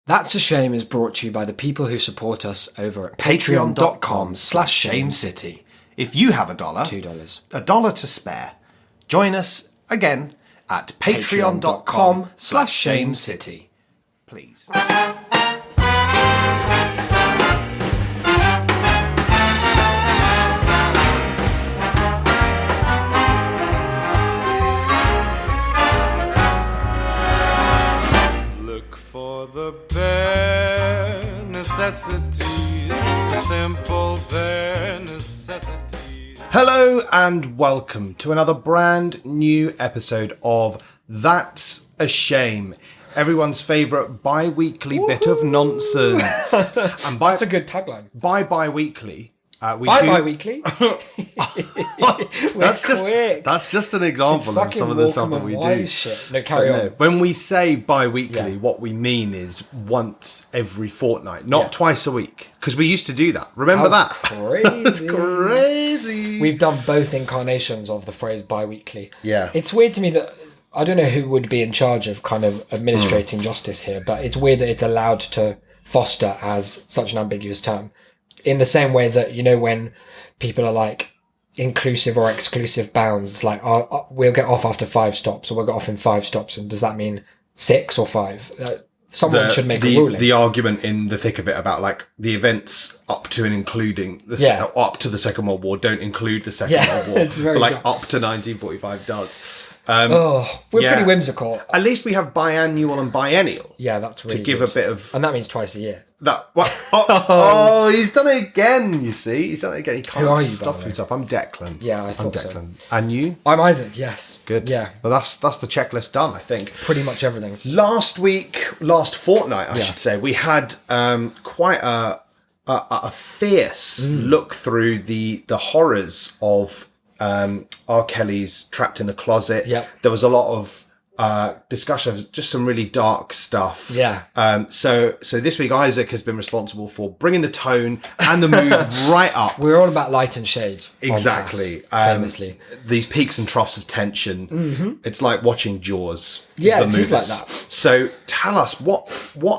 That's a Shame is brought to you by the people who support us over at patreon.com/shamecity. If you have $1, $2. $1 to spare, join us again at patreon.com/shamecity. Please. The bare necessities, the simple bare necessities. Hello and welcome to another brand new episode of That's a Shame, everyone's favourite bi-weekly bit of nonsense. And That's a good tagline. Bi-weekly. Bi-weekly? That's just an example of some of the stuff that we do. Shit. No, carry on. When we say bi-weekly, what we mean is once every fortnight, not twice a week. Because we used to do that. Remember that? Crazy. That's crazy. We've done both incarnations of the phrase bi-weekly. Yeah. It's weird to me that I don't know who would be in charge of kind of administrating justice here, but it's weird that it's allowed to foster as such an ambiguous term. In the same way that, you know, when people are like inclusive or exclusive bounds, it's like, we'll get off after 5 stops or we'll get off in 5 stops. And does that mean 6 or 5? Someone should make a ruling. The argument in the thick of it about like the events up to and including up to the Second World War don't include the Second World War. But like up to 1945 does. We're pretty whimsical. At least we have biannual and biennial. Yeah, that's really to give good. a bit of, and that means twice a year. He's done it again. You see, he's done it again. He can't Who are you, stop himself. I'm Declan. Yeah, I thought I'm Declan. so. And you? I'm Isaac. Yes. Good. Yeah. But that's the checklist done, I think. Pretty much everything. Last fortnight, I should say, we had quite a fierce look through the horrors of R. Kelly's Trapped in the Closet. Yep. There was a lot of discussion of just some really dark stuff. Yeah. So this week Isaac has been responsible for bringing the tone and the mood right up. We're all about light and shade. Exactly. Famously. These peaks and troughs of tension. Mm-hmm. It's like watching Jaws. Yeah, it is like that. So tell us, what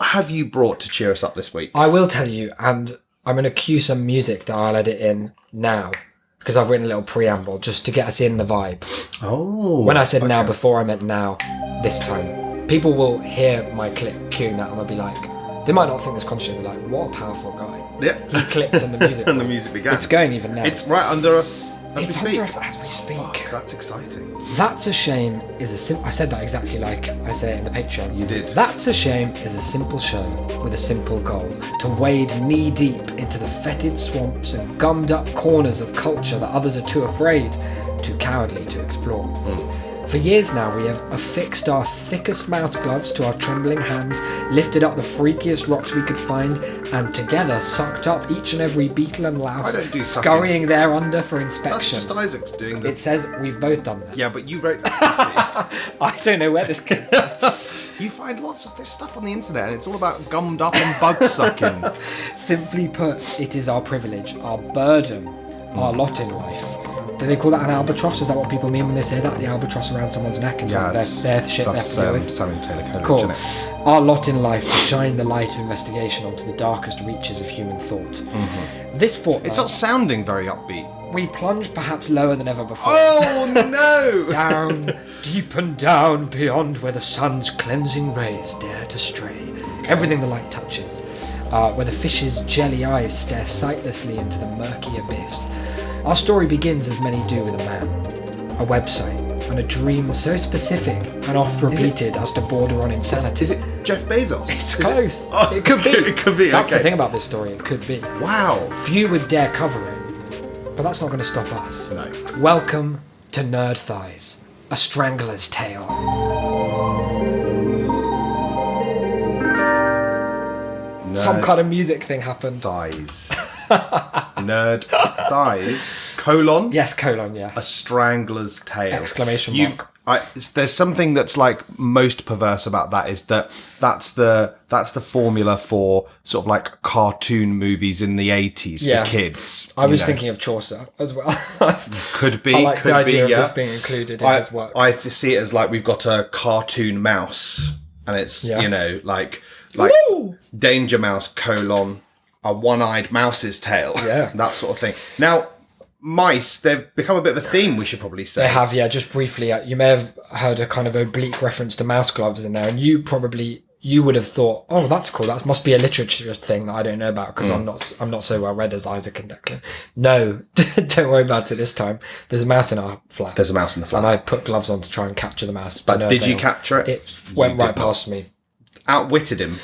have you brought to cheer us up this week? I will tell you, and I'm going to cue some music that I'll edit in now, because I've written a little preamble just to get us in the vibe. Oh. When I said now before, I meant now this time. People will hear my clip cueing that and they'll be like, they might not think this conscious, but like, what a powerful guy. Yeah. He clicked and the music and the music began. It's going even now. It's right under us as we speak. Under us as we speak. Fuck, that's exciting. That's a Shame is I said that exactly like I say it in the Patreon. You did. That's a Shame is a simple show with a simple goal: to wade knee deep into the fetid swamps and gummed up corners of culture that others are too afraid, too cowardly to explore. For years now, we have affixed our thickest mouse gloves to our trembling hands, lifted up the freakiest rocks we could find, and together sucked up each and every beetle and louse, scurrying thereunder for inspection. That's just Isaac's doing that. It says we've both done that. Yeah, but you wrote that, you see. I don't know where this came from. You find lots of this stuff on the internet, and it's all about gummed up and bug sucking. Simply put, it is our privilege, our burden, our lot in life. Do they call that an albatross? Is that what people mean when they say that? The albatross around someone's neck and their shit they have to deal with? Samuel Taylor Coleridge, Cool. isn't it? Our lot in life to shine the light of investigation onto the darkest reaches of human thought. Mm-hmm. This fortnight, it's not sounding very upbeat. we plunge perhaps lower than ever before. Oh no! Down, deep and down, beyond where the sun's cleansing rays dare to stray. Everything the light touches. Where the fish's jelly eyes stare sightlessly into the murky abyss. Our story begins, as many do, with a man, a website, and a dream so specific and oft repeated as to border on insanity. Is it Jeff Bezos? It's close. It could be. It could be. That's the thing about this story. It could be. Wow. Few would dare cover it, but that's not going to stop us. No. Welcome to Nerd Thighs, a Strangler's Tale. Some kind of music thing happened. Thighs. Nerd thighs. Colon. Yes, colon, yes. A Strangler's Tale. Exclamation mark. There's something that's like most perverse about that is that's the formula for sort of like cartoon movies in the 80s for kids. I was thinking of Chaucer as well. Could be. I like could the idea be, of this being included in his work. I see it as like we've got a cartoon mouse and it's, you know, like like Woo! Danger Mouse : a one-eyed mouse's tail. Yeah. That sort of thing. Now, mice, they've become a bit of a theme, we should probably say. They have, yeah, just briefly. You may have heard a kind of oblique reference to mouse gloves in there, and you would have thought, oh, that's cool. That must be a literature thing that I don't know about because I'm not so well read as Isaac and Declan. No, don't worry about it this time. There's a mouse in our flat. There's a mouse in the flat. And I put gloves on to try and capture the mouse. But did you capture it? It went right past me. Outwitted him.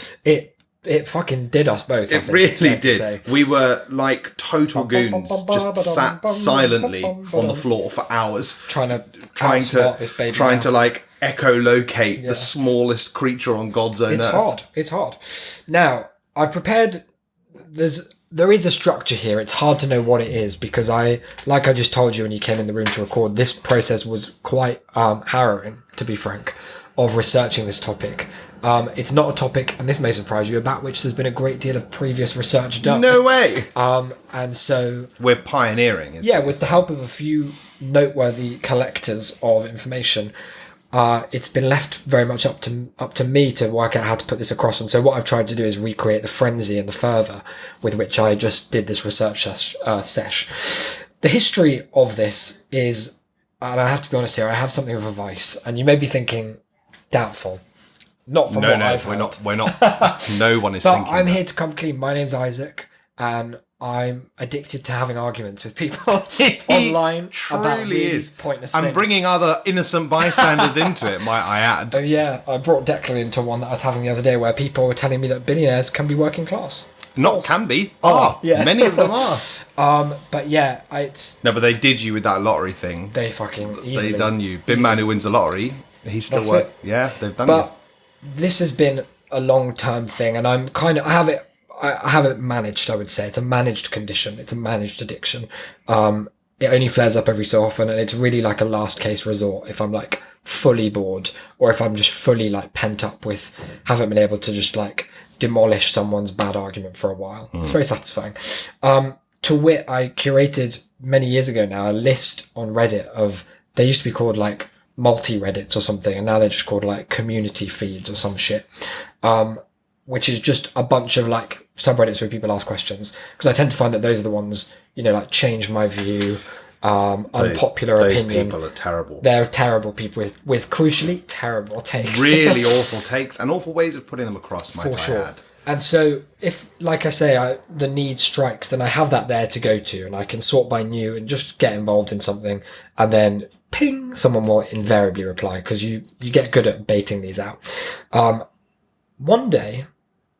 It fucking did us both. It really did. We were like total goons, just sat silently on the floor for hours, trying to like echolocate the smallest creature on God's own earth. It's hard. Now, I've prepared. There is a structure here. It's hard to know what it is because like I just told you when you came in the room to record, this process was quite harrowing, to be frank, of researching this topic. It's not a topic, and this may surprise you, about which there's been a great deal of previous research done. No way! And so... We're pioneering. With the help of a few noteworthy collectors of information, it's been left very much up to me to work out how to put this across. And so what I've tried to do is recreate the frenzy and the fervour with which I just did this research sesh. The history of this is, and I have to be honest here, I have something of a vice, and you may be thinking, doubtful. Not from what I've heard. We're not. No one is but thinking I'm that. here to come clean. My name's Isaac, and I'm addicted to having arguments with people online about really pointless things. I'm bringing other innocent bystanders into it, might I add. Oh yeah, I brought Declan into one that I was having the other day where people were telling me that billionaires can be working class. Not can be. Yeah. Many of them are. But yeah, it's... No, but they did you with that lottery thing. They fucking easily... They done you. Big man who wins the lottery, he's still working. Yeah, they've done you. This has been a long-term thing, and I'm kind of... I have it managed, I would say. It's a managed condition. It's a managed addiction. It only flares up every so often, and it's really like a last case resort if I'm like fully bored, or if I'm just fully like pent up with haven't been able to just like demolish someone's bad argument for a while. It's very satisfying. To wit, I curated many years ago now a list on Reddit of... They used to be called like multi-Reddits or something, and now they're just called like community feeds or some shit, which is just a bunch of like subreddits where people ask questions, because I tend to find that those are the ones, you know, like change my view, unpopular opinion. Those people are terrible. They're terrible people with crucially terrible takes. Really awful takes and awful ways of putting them across, might I add. And so if, like I say, the need strikes, then I have that there to go to, and I can sort by new and just get involved in something, and then ping, someone will invariably reply, because you get good at baiting these out. One day,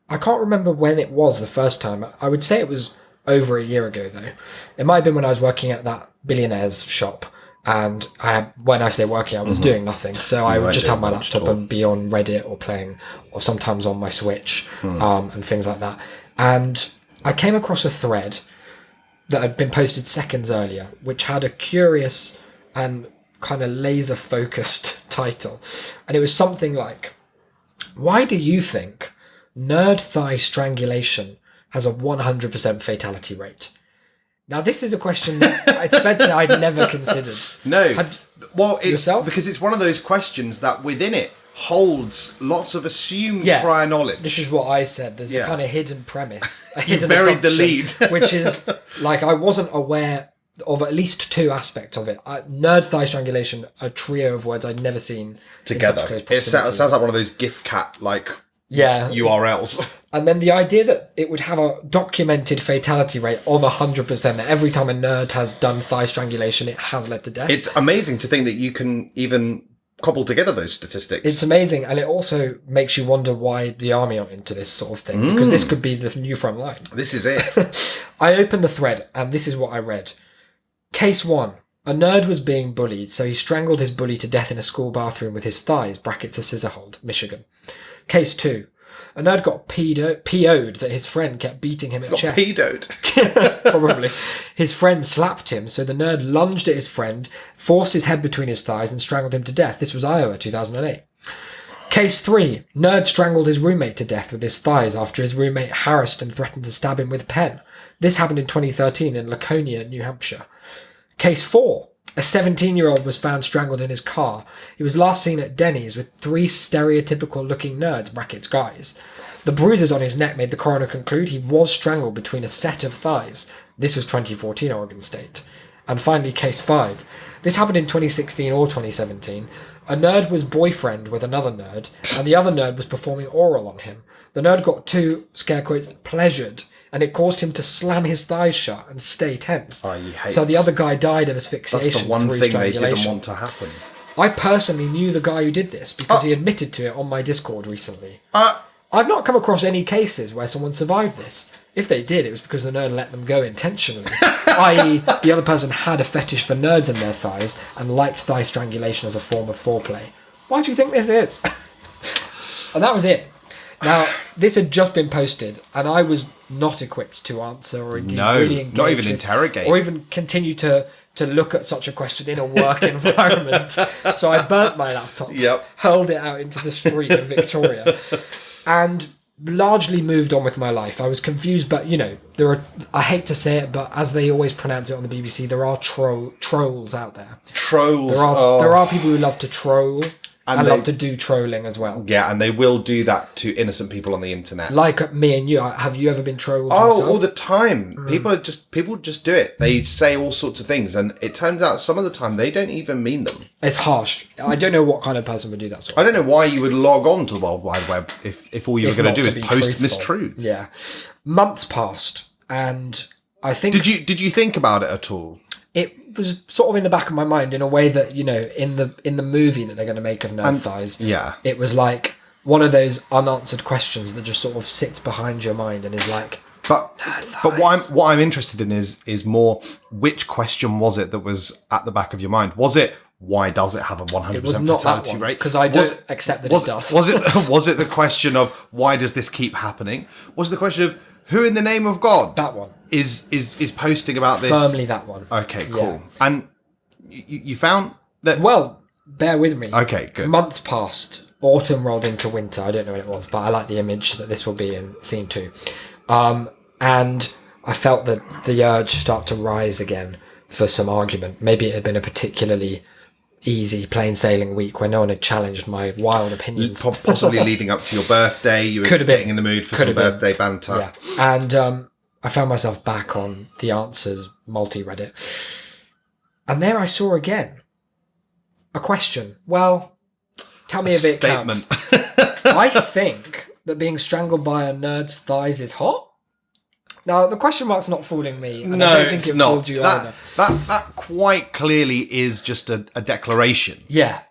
I can't remember when it was the first time. I would say it was over a year ago, though. It might have been when I was working at that billionaire's shop, and when I say working, I was doing nothing. So I would just have my laptop and be on Reddit or playing, or sometimes on my Switch, and things like that. And I came across a thread that had been posted seconds earlier, which had a curious and kind of laser-focused title. And it was something like, why do you think nerd thigh strangulation has a 100% fatality rate? Now, this is a question that it's fair to say I'd never considered. No. Yourself? Because it's one of those questions that within it holds lots of assumed prior knowledge. This is what I said. There's a kind of hidden premise. A hidden buried the lead. Which is, like, I wasn't aware of at least two aspects of it. Nerd thigh strangulation, a trio of words I'd never seen together. It sounds like one of those gift cat, like... URLs. And then the idea that it would have a documented fatality rate of 100%, that every time a nerd has done thigh strangulation, it has led to death. It's amazing to think that you can even cobble together those statistics. It's amazing, and it also makes you wonder why the army aren't into this sort of thing, because this could be the new front line. This is it. I opened the thread, and this is what I read. Case 1. A nerd was being bullied, so he strangled his bully to death in a school bathroom with his thighs, brackets a scissor hold, Michigan. Case 2. A nerd got PO'd that his friend kept beating him at chest. Pedoed. Probably. His friend slapped him, so the nerd lunged at his friend, forced his head between his thighs, and strangled him to death. This was Iowa, 2008. Case 3. Nerd strangled his roommate to death with his thighs after his roommate harassed and threatened to stab him with a pen. This happened in 2013 in Laconia, New Hampshire. Case 4. A 17-year-old was found strangled in his car. He was last seen at Denny's with 3 stereotypical-looking nerds, brackets guys. The bruises on his neck made the coroner conclude he was strangled between a set of thighs. This was 2014 Oregon State. And finally, case 5. This happened in 2016 or 2017. A nerd was boyfriend with another nerd, and the other nerd was performing oral on him. The nerd got too, scare quotes, pleasured, and it caused him to slam his thighs shut and stay tense. So the other guy died of asphyxiation. That's the one through thing they strangulation. didn't want to happen. I personally knew the guy who did this because he admitted to it on my Discord recently. I've not come across any cases where someone survived this. If they did, it was because the nerd let them go intentionally. I.e., the other person had a fetish for nerds in their thighs and liked thigh strangulation as a form of foreplay. Why do you think this is? And that was it. Now, this had just been posted, and I was not equipped to answer or indeed really engage not even with, interrogate. or even continue to look at such a question in a work environment. So I burnt my laptop, hurled it out into the street in Victoria, and largely moved on with my life. I was confused, but there are, I hate to say it, but as they always pronounce it on the BBC, there are trolls out there. Trolls. There are people who love to troll and love to do trolling as well. Yeah, and they will do that to innocent people on the internet. Like me and you. Have you ever been trolled Oh, yourself? all the time. People just do it. They say all sorts of things, and it turns out some of the time they don't even mean them. It's harsh. I don't know what kind of person would do that sort of I don't know why you would log on to the World Wide Web if all you were going to do is post mistruths. Yeah. Months passed, and I think... Did you think about it at all? It was sort of in the back of my mind in a way that, in the movie that they're going to make of Nerd Thighs, it was like one of those unanswered questions that just sort of sits behind your mind and is like, But what I'm interested in is more, which question was it that was at the back of your mind? Was it, why does it have a 100% fatality rate? Because I don't accept that it does. Was it the question of why does this keep happening? Was it the question of who in the name of God? That one. Is posting about this? Firmly that one. Okay, cool. Yeah. And you found that... Well, bear with me. Okay, good. Months passed. Autumn rolled into winter. I don't know when it was, but I like the image that this will be in scene 2. And I felt that the urge start to rise again for some argument. Maybe it had been a particularly easy, plain sailing week where no one had challenged my wild opinions. Possibly leading up to your birthday. You were getting in the mood for some birthday banter. Yeah. And I found myself back on the Answers multi-Reddit. And there I saw again a question. Well, tell me if it counts. I think that being strangled by a nerd's thighs is hot. Now, the question mark's not fooling me. And I don't think it fooled you either. That quite clearly is just a declaration. Yeah.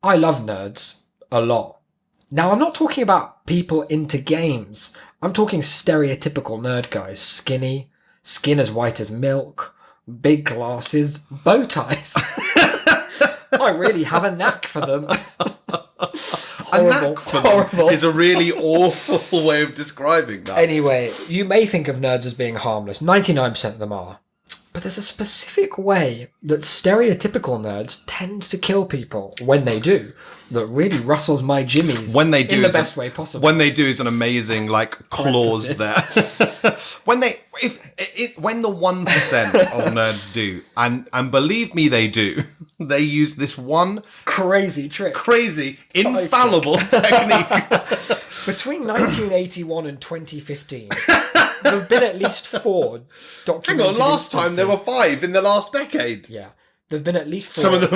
I love nerds a lot. Now, I'm not talking about people into games. I'm talking stereotypical nerd guys. Skinny, skin as white as milk, big glasses, bow ties. I really have a knack for them. Horrible. Is a really awful way of describing that. Anyway, you may think of nerds as being harmless. 99% of them are. But there's a specific way that stereotypical nerds tend to kill people when they do that really rustles my jimmies when they do in the best way possible. When they do is an amazing clause there. when the 1% of nerds do, and believe me they do, they use this one crazy trick. Crazy, infallible technique. Between 1981 and 2015, there have been at least 4 documented Hang on, last instances. time there were 5 in the last decade. Yeah. There have been at least 4. Some of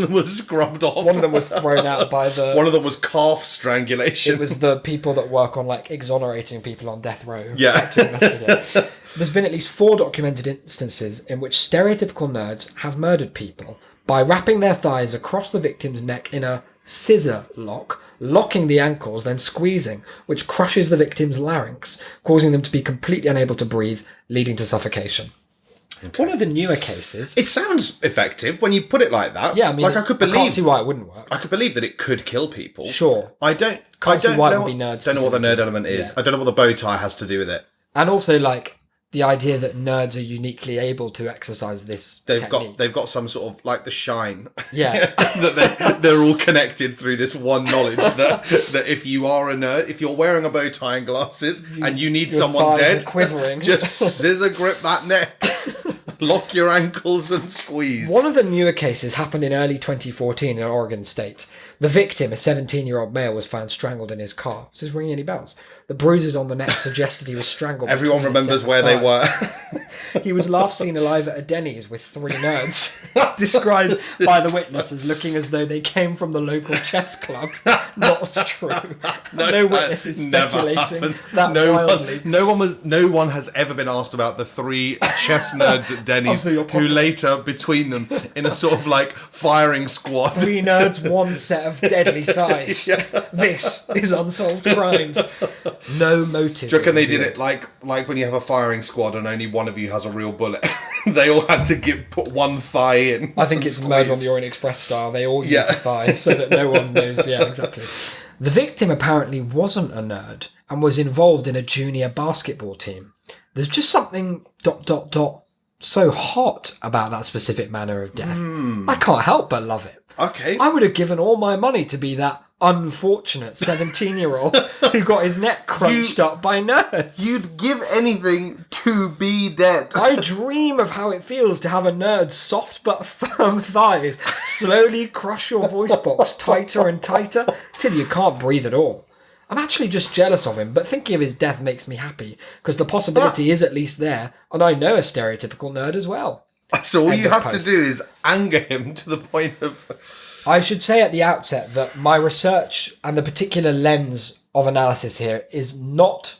them were scrubbed off. One of them was thrown out by the... One of them was calf strangulation. It was the people that work on, exonerating people on death row. Yeah. To investigate. There's been at least 4 documented instances in which stereotypical nerds have murdered people by wrapping their thighs across the victim's neck in a scissor lock, locking the ankles, then squeezing, which crushes the victim's larynx, causing them to be completely unable to breathe, leading to suffocation. Okay. One of the newer cases... It sounds effective when you put it like that. Yeah, I mean, I can't see why it wouldn't work. I could believe that it could kill people. Sure. I don't see why it would be nerds. nerds. Don't know what the nerd element is. Yeah. I don't know what the bow tie has to do with it. And also, the idea that nerds are uniquely able to exercise this technique. They've got some sort of the shine. Yeah. that they're all connected through this one knowledge that if you are a nerd, if you're wearing a bow tie and glasses and you need someone dead, quivering. just scissor grip that neck. Lock your ankles and squeeze. One of the newer cases happened in early 2014 in Oregon State. The victim, a 17-year-old male, was found strangled in his car. Is this ringing any bells? The bruises on the neck suggested he was strangled. Everyone remembers where they were. He was last seen alive at a Denny's with 3 nerds, described by the witness as looking as though they came from the local chess club. Not true. No witness is speculating that wildly. No one has ever been asked about the 3 chess nerds at Denny's who later, between them, in a sort of like firing squad. 3 nerds, 1 set of deadly thighs. Yeah. This is unsolved crime. No motive. Do you reckon they did it like when you have a firing squad and only one of you has a real bullet? They all had to put 1 thigh in. I think it's Murder on the Orient Express style. They all use a thigh so that no one knows. Yeah, exactly. The victim apparently wasn't a nerd and was involved in a junior basketball team. There's just something ... so hot about that specific manner of death. I can't help but love it. Okay. I would have given all my money to be that unfortunate 17-year-old who got his neck crunched up by nerds. You'd give anything to be dead. I dream of how it feels to have a nerd's soft but firm thighs slowly crush your voice box tighter and tighter till you can't breathe at all. I'm actually just jealous of him, but thinking of his death makes me happy because the possibility is at least there, and I know a stereotypical nerd as well. So all you have to do is anger him to the point of... I should say at the outset that my research and the particular lens of analysis here does not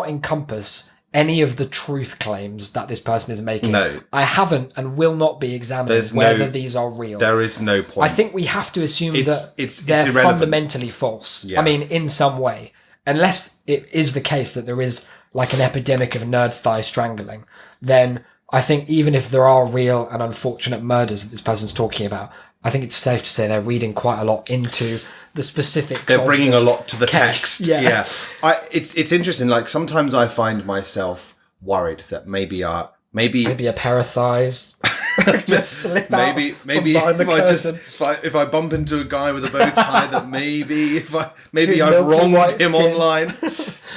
encompass any of the truth claims that this person is making. No. I haven't and will not be examining whether these are real. There is no point. I think we have to assume that they're fundamentally false. Yeah. I mean, in some way. Unless it is the case that there is like an epidemic of nerd thigh strangling, then I think even if there are real and unfortunate murders that this person's talking about, I think it's safe to say they're reading quite a lot into the specifics. They're bringing a lot to the case. text. Yeah. It's interesting. Like sometimes I find myself worried that maybe a pair of thighs just slip out. Maybe if I bump into a guy with a bow tie, that maybe I've wronged him online.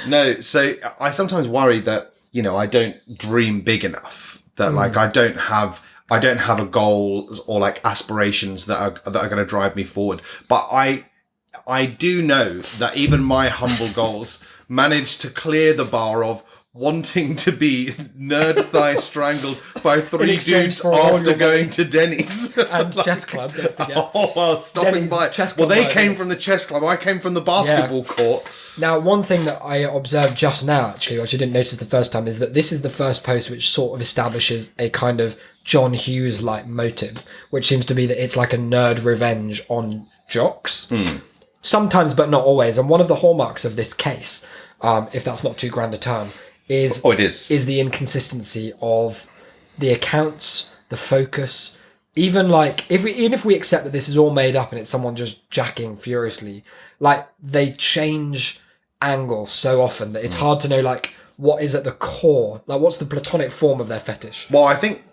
No, so I sometimes worry that I don't dream big enough. That like I don't have a goal or like aspirations that are going to drive me forward. But I do know that even my humble goals manage to clear the bar of wanting to be nerd thigh strangled by 3 dudes after going to Denny's. And chess club, don't forget. Oh, well, stopping by. Well, they came from the chess club. I came from the basketball court. Now, one thing that I observed just now, actually, which I didn't notice the first time, is that this is the first post which sort of establishes a kind of John Hughes-like motive, which seems to be that it's like a nerd revenge on jocks. Sometimes, but not always. And one of the hallmarks of this case, if that's not too grand a term, is the inconsistency of the accounts, the focus. Even if we accept that this is all made up and it's someone just jacking furiously, like they change angle so often that it's hard to know like what is at the core, like what's the platonic form of their fetish. Well, I think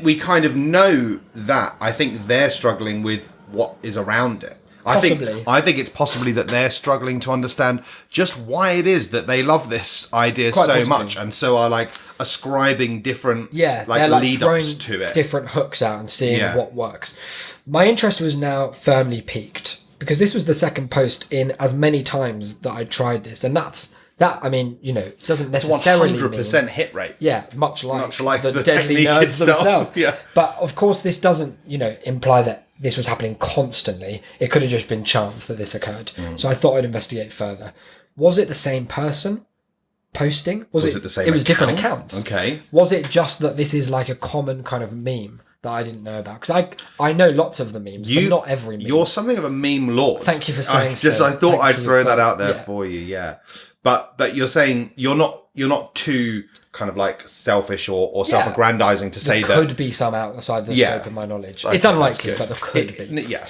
we kind of know that. I think they're struggling with what is around it. I think it's possibly that they're struggling to understand just why it is that they love this idea much, and so are like ascribing different lead ups to it, different hooks out and seeing what works. My interest was now firmly piqued because this was the second post in as many times that I tried this, and that I mean, doesn't necessarily mean 100% hit rate. Yeah, much like the deadly nerds itself. themselves. Yeah, but of course, this doesn't imply that this was happening constantly. It could have just been chance that this occurred. So I thought I'd investigate further. Was it the same person posting? Was it the same? It was different accounts. Okay. Was it just that this is like a common kind of meme that I didn't know about? Because I know lots of the memes, but not every meme. You're something of a meme lord. Thank you for saying so. I thought I'd throw that out there for you. Yeah. But you're saying you're not too kind of like selfish or self-aggrandizing to say that there could be some outside the scope of my knowledge. It's unlikely, but there could be. Yeah.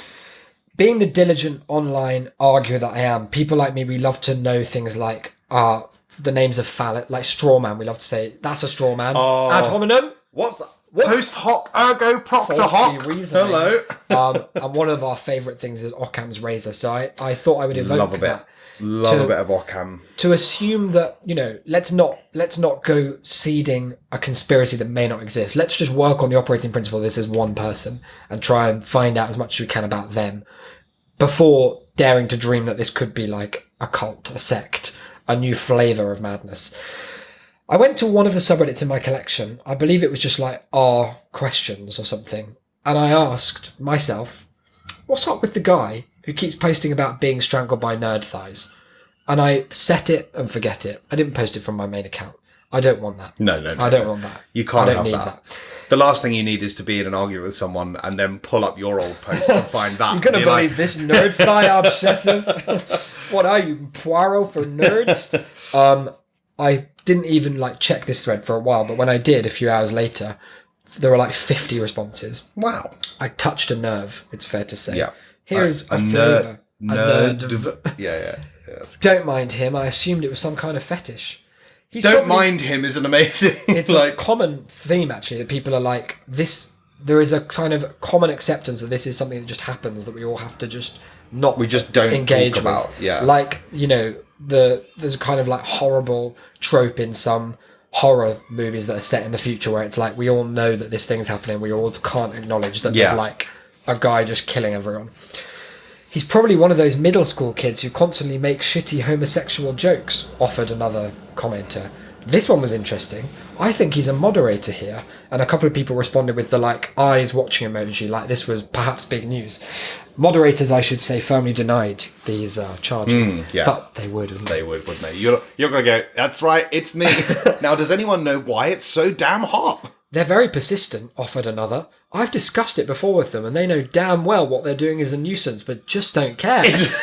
Being the diligent online arguer that I am, people like me, we love to know things like the names of like straw man. We love to say that's a straw man. Ad hominem. What's that? Post hoc ergo proctor Faulty hoc. reasoning. Hello. And one of our favourite things is Occam's razor. So I thought I would evoke Love a bit. that. Love a bit of Occam. To assume that, let's not go seeding a conspiracy that may not exist. Let's just work on the operating principle this is one person and try and find out as much as we can about them before daring to dream that this could be like a cult, a sect, a new flavour of madness. I went to one of the subreddits in my collection. I believe it was just like R questions or something. And I asked myself, what's up with the guy who keeps posting about being strangled by nerd thighs? And I set it and forget it. I didn't post it from my main account. I don't want that. No. I don't want that. You can't I don't have need that. The last thing you need is to be in an argument with someone and then pull up your old post and find that. You're going to believe this nerd thigh obsessive? What are you, Poirot for nerds? I didn't even check this thread for a while, but when I did a few hours later, there were 50 responses. Wow. I touched a nerve, it's fair to say. Yeah. Here's a flavour. Nerd. Yeah. Don't mind him. I assumed it was some kind of fetish. Don't mind him is an amazing... It's a common theme, actually, that people are like, this... There is a kind of common acceptance that this is something that just happens, that we all have to just not we just don't engage talk about. with. Yeah. There's a kind of horrible trope in some horror movies that are set in the future where it's we all know that this thing's happening, we all can't acknowledge that there's a guy just killing everyone. He's probably one of those middle school kids who constantly make shitty homosexual jokes, offered another commenter. This one was interesting. I think he's a moderator here. And a couple of people responded with the eyes watching emoji, this was perhaps big news. Moderators, I should say, firmly denied these charges. But they would, wouldn't they? They would, wouldn't they? You're going to go, that's right, it's me. Now, does anyone know why it's so damn hot? They're very persistent, offered another. I've discussed it before with them and they know damn well what they're doing is a nuisance, but just don't care. It's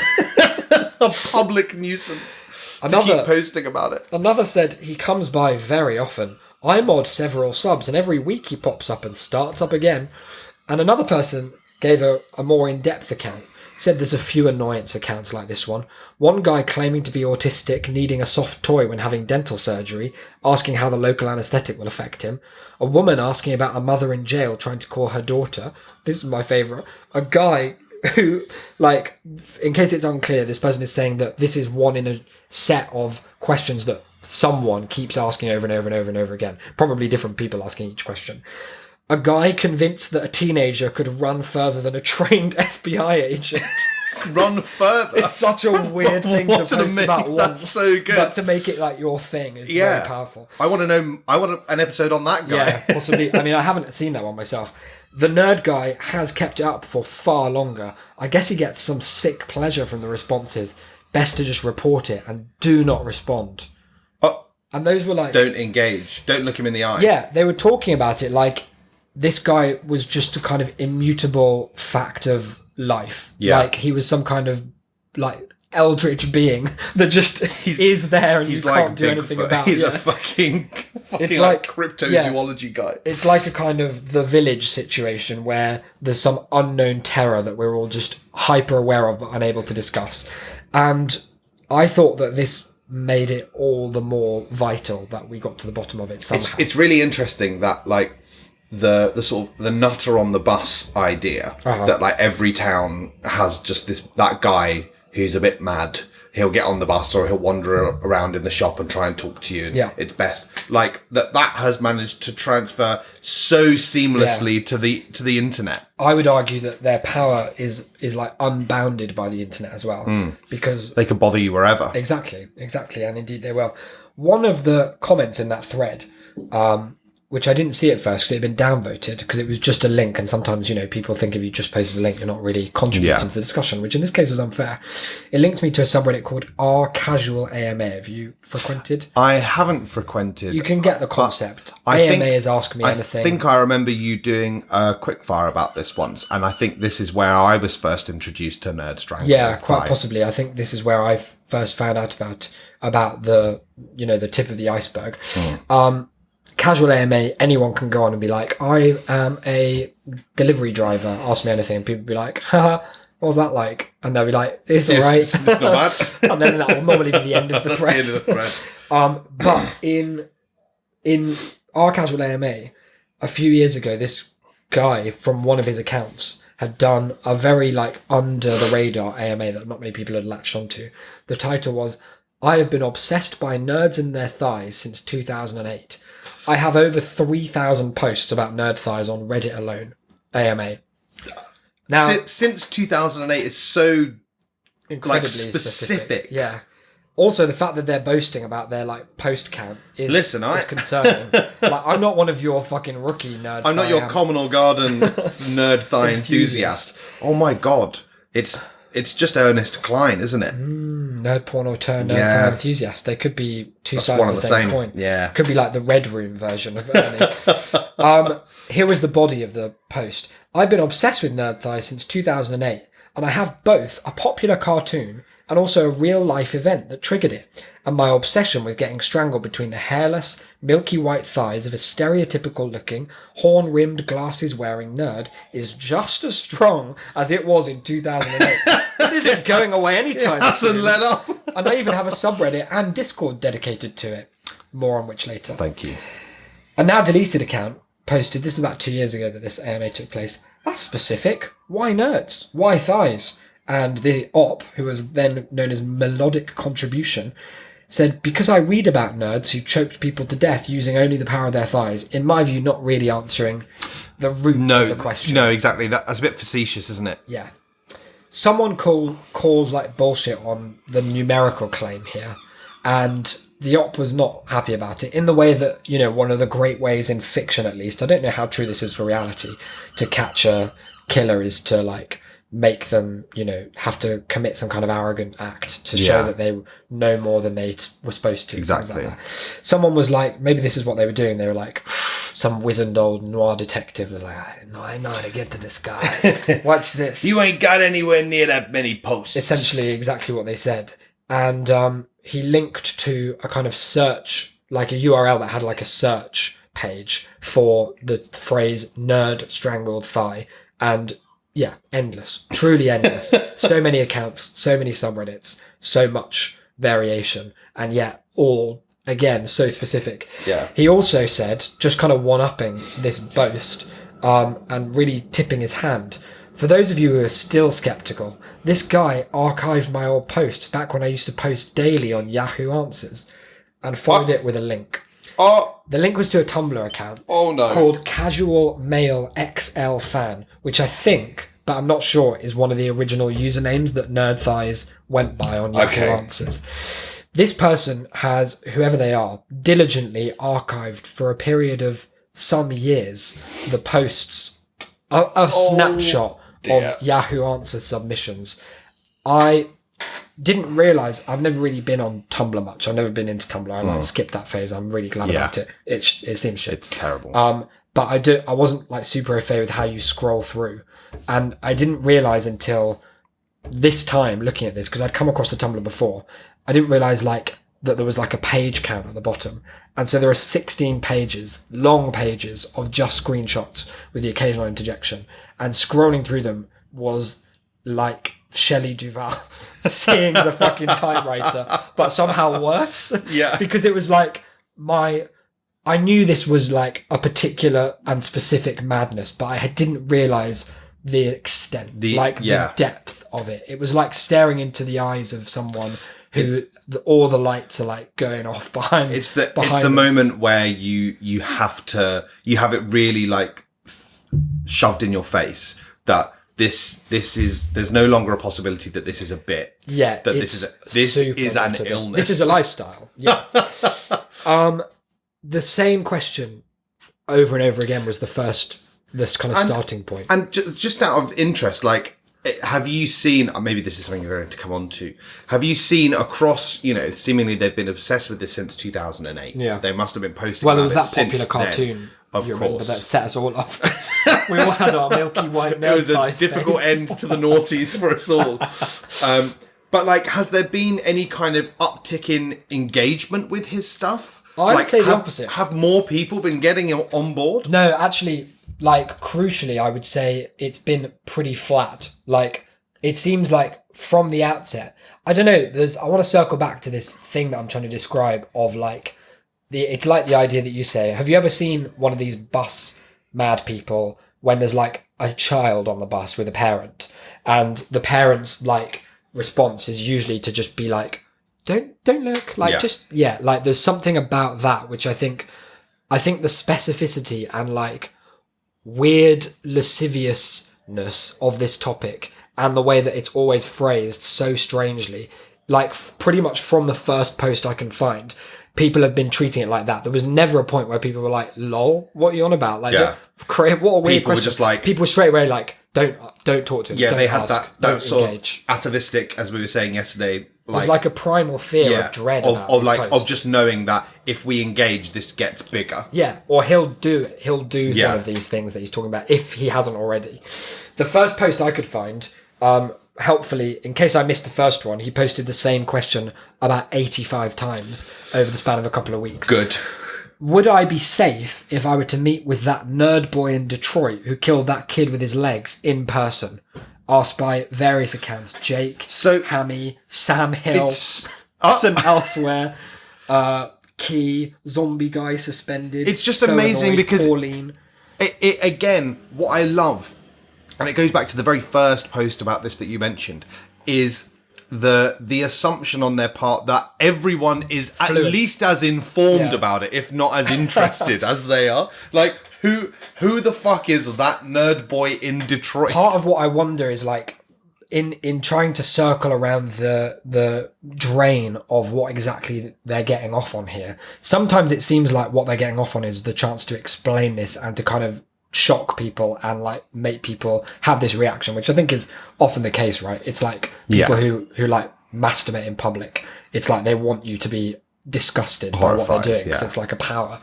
a public nuisance to keep posting about it. Another said he comes by very often. I mod several subs and every week he pops up and starts up again. And another person gave a more in-depth account. Said there's a few annoyance accounts like this one. One guy claiming to be autistic, needing a soft toy when having dental surgery, asking how the local anaesthetic will affect him. A woman asking about a mother in jail trying to call her daughter. This is my favourite. A guy who, in case it's unclear, this person is saying that this is one in a set of questions that someone keeps asking over and over and over and over again. Probably different people asking each question. A guy convinced that a teenager could run further than a trained FBI agent. Run further? It's such a weird thing to post about once. That's so good. But to make it your thing is very powerful. I want an episode on that guy. Yeah, possibly. I mean, I haven't seen that one myself. The nerd guy has kept it up for far longer. I guess he gets some sick pleasure from the responses. Best to just report it and do not respond. And those were don't engage. Don't look him in the eye. Yeah, they were talking about it this guy was just a kind of immutable fact of life. Yeah. He was some kind of eldritch being that just is there and you can't do anything about. He's a fucking it's cryptozoology guy. It's like a kind of The Village situation where there's some unknown terror that we're all just hyper aware of but unable to discuss. And I thought that this made it all the more vital that we got to the bottom of it somehow. It's really interesting that the sort of the nutter on the bus idea that every town has just that guy who's a bit mad. He'll get on the bus or he'll wander around in the shop and try and talk to you. And it's best that has managed to transfer so seamlessly to the internet. I would argue that their power is unbounded by the internet as well, because they can bother you wherever. Exactly, and indeed they will. One of the comments in that thread, which I didn't see at first because it had been downvoted because it was just a link, and sometimes people think if you just posted a link you're not really contributing to the discussion, which in this case was unfair. It linked me to a subreddit called R Casual AMA. Have you frequented? I haven't frequented. You can get the concept. AMA is Ask Me Anything. I think I remember you doing a quickfire about this once, and I think this is where I was first introduced to Nerd Strangler. Yeah, quite possibly. I think this is where I first found out about the the tip of the iceberg. Casual AMA, anyone can go on and be like, I am a delivery driver, ask me anything. And people be like, haha, what was that like? And they'll be like, it's all right. It's not bad. And then that will normally be the end of the thread. But in our Casual AMA, a few years ago, this guy from one of his accounts had done a very like under the radar AMA that not many people had latched onto. The title was, "I have been obsessed by nerds and their thighs since 2008. I have over 3,000 posts about nerd thighs on Reddit alone." AMA. Now, since 2008 is so incredibly like specific. Yeah. Also, the fact that they're boasting about their like post count is concerning. Like, I'm not one of your fucking rookie nerd. I'm not your common or garden nerd thigh enthusiast. Oh my god, it's just Ernest Klein, isn't it? Nerd porno turned nerd thigh enthusiast. They could be two sides of the same coin. Yeah, could be like the Red Room version of Ernie. Here was the body of the post. "I've been obsessed with nerd thighs since 2008, and I have both a popular cartoon and also a real-life event that triggered it, and my obsession with getting strangled between the hairless, milky white thighs of a stereotypical-looking, horn-rimmed, glasses-wearing nerd is just as strong as it was in 2008. It isn't going away anytime soon. It hasn't let up. And I even have a subreddit and Discord dedicated to it. More on which later. Thank you. A now deleted account posted, this is about 2 years ago that this AMA took place, "That's specific. Why nerds? Why thighs?" And the op, who was then known as Melodic Contribution, said, "Because I read about nerds who choked people to death using only the power of their thighs. In my view, not really answering the root of the question." No, exactly. That's a bit facetious, isn't it? Yeah. Someone called like bullshit on the numerical claim here, and the op was not happy about it, in the way that, you know, one of the great ways in fiction, at least, I don't know how true this is for reality, to catch a killer is to like make them, you know, have to commit some kind of arrogant act to show that they know more than they were supposed to. Exactly. Like that. Someone was like, maybe this is what they were doing. They were like, some wizened old noir detective was like, I know how to get to this guy. Watch this. You ain't got anywhere near that many posts. Essentially exactly what they said. And he linked to a kind of search, like a URL that had like a search page for the phrase nerd strangled thigh. And yeah, endless, truly endless. So many accounts, so many subreddits, so much variation, and yet all, again, so specific. Yeah. He also said, just kind of one-upping this boast, and really tipping his hand, "For those of you who are still skeptical, this guy archived my old posts back when I used to post daily on Yahoo Answers," and followed it with a link. The link was to a Tumblr account called Casual Male XL Fan, which I think, but I'm not sure, is one of the original usernames that Nerd Thighs went by on Yahoo Answers. This person has, whoever they are, diligently archived for a period of some years the posts, a snapshot of Yahoo Answers submissions. I didn't realise, I've never really been on Tumblr much. I've never been into Tumblr. I like skipped that phase. I'm really glad about it. It seems shit. It's terrible. But I wasn't like super au fait with how you scroll through. And I didn't realise until this time looking at this, because I'd come across the Tumblr before, I didn't realise like that there was like a page count at the bottom. And so there are 16 pages, long pages of just screenshots with the occasional interjection. And scrolling through them was like Shelley Duvall seeing the fucking typewriter, but somehow worse. Yeah. Because it was like I knew this was like a particular and specific madness, but I didn't realise the extent, the depth of it. It was like staring into the eyes of someone who all the lights are like going off behind. It's the moment where you have it really like shoved in your face that this is, there's no longer a possibility that this is a bit. Yeah, that this is an illness. This is a lifestyle. Yeah. The same question over and over again was this kind of starting point. And just out of interest, like, have you seen, maybe this is something you're going to come on to, have you seen across, you know, seemingly they've been obsessed with this since 2008. Yeah. They must have been posting well, about it was that popular cartoon. Then, of course. Remember, that set us all off. We all had our milky white It was a difficult end to the noughties for us all. But, like, has there been any kind of uptick in engagement with his stuff? I'd say the opposite. Have more people been getting on board? No, actually, like, crucially, I would say it's been pretty flat. Like, it seems like from the outset, I don't know, I want to circle back to this thing that I'm trying to describe of, like, it's like the idea that you say, have you ever seen one of these bus mad people when there's like a child on the bus with a parent, and the parent's like response is usually to just be like, don't look, like just like there's something about that which I think the specificity and like weird lasciviousness of this topic and the way that it's always phrased so strangely, like pretty much from the first post I can find, people have been treating it like that. There was never a point where people were like, lol, what are you on about? Like, what a weird people question. Were just like, people were straight away like, don't talk to him. Yeah, don't they had ask, that sort engage. of atavistic, as we were saying yesterday. There's like a primal fear of dread of just knowing that if we engage, this gets bigger. Yeah, or he'll do it. He'll do one of these things that he's talking about if he hasn't already. The first post I could find, helpfully, in case I missed the first one, he posted the same question about 85 times over the span of a couple of weeks. Good. Would I be safe if I were to meet with that nerd boy in Detroit who killed that kid with his legs in person? Asked by various accounts. Jake, Hammy, Sam Hill, some elsewhere, Key, zombie guy suspended. It's just amazing because Pauline. It again, what I love, and it goes back to the very first post about this that you mentioned, is the assumption on their part that everyone is Fluent. at least as informed about it, if not as interested as they are. Like, who the fuck is that nerd boy in Detroit? Part of what I wonder is like in trying to circle around the drain of what exactly they're getting off on here. Sometimes it seems like what they're getting off on is the chance to explain this and to kind of shock people and like make people have this reaction, which I think is often the case, right? It's like people who like masturbate in public. It's like they want you to be disgusted by what they're doing because it's like a power.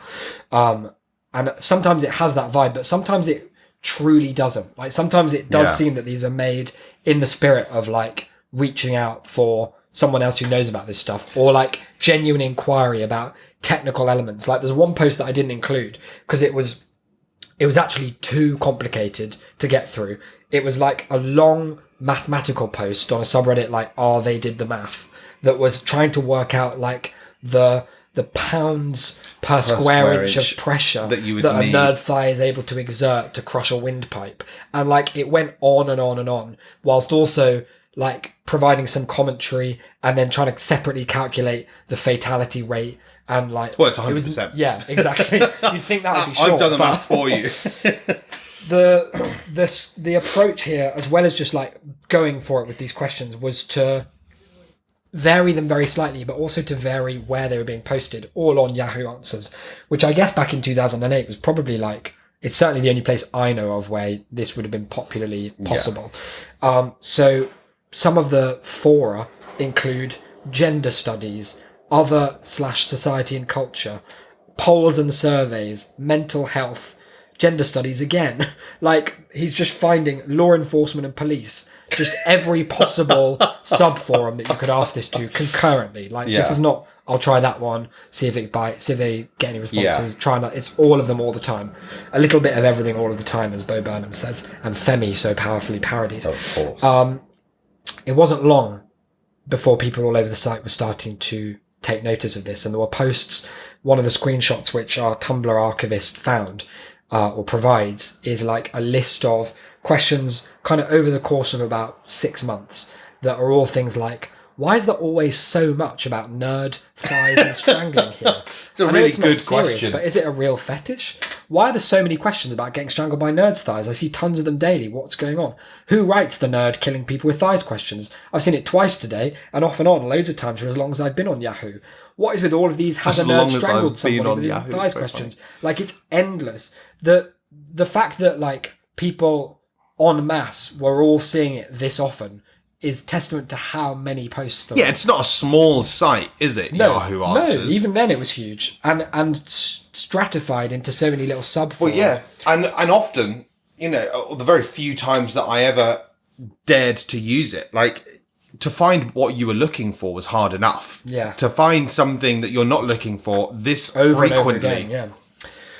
And sometimes it has that vibe, but sometimes it truly doesn't. Like sometimes it does seem that these are made in the spirit of like reaching out for someone else who knows about this stuff, or like genuine inquiry about technical elements. Like there's one post that I didn't include because it was actually too complicated to get through. It was like a long mathematical post on a subreddit like They Did the Math that was trying to work out like the pounds per square inch of pressure that a nerd thigh is able to exert to crush a windpipe. And like it went on and on and on, whilst also like providing some commentary and then trying to separately calculate the fatality rate. And like, well, it's 100%. Yeah, exactly. You'd think that would be short. I've done the maths for you. The approach here, as well as just like going for it with these questions, was to vary them very slightly, but also to vary where they were being posted, all on Yahoo Answers, which I guess back in 2008 was probably like, it's certainly the only place I know of where this would have been popularly possible. So some of the fora include gender studies, other / society and culture, polls and surveys, mental health, gender studies again. Like he's just finding law enforcement and police, just every possible sub forum that you could ask this to concurrently. Like this is not, I'll try that one, see if it bites, see if they get any responses, try not, it's all of them all the time. A little bit of everything all of the time, as Bo Burnham says, and Femi so powerfully parodied. Of course. It wasn't long before people all over the site were starting to take notice of this, and there were posts. One of the screenshots which our Tumblr archivist found or provides is like a list of questions kind of over the course of about 6 months that are all things like, why is there always so much about nerd thighs and strangling here? It's a really good question. But is it a real fetish? Why are there so many questions about getting strangled by nerds' thighs? I see tons of them daily. What's going on? Who writes the nerd killing people with thighs questions? I've seen it twice today, and off and on loads of times for as long as I've been on Yahoo. What is with all of these has a nerd strangled someone with his thighs questions? Like, it's endless. The fact that like people en masse were all seeing it this often is testament to how many posts there are. It's not a small site, is it? Yahoo Answers. No, even then it was huge and stratified into so many little sub-forums. Well, yeah, and often, the very few times that I ever dared to use it, like, to find what you were looking for was hard enough. Yeah. To find something that you're not looking for this over frequently and over again,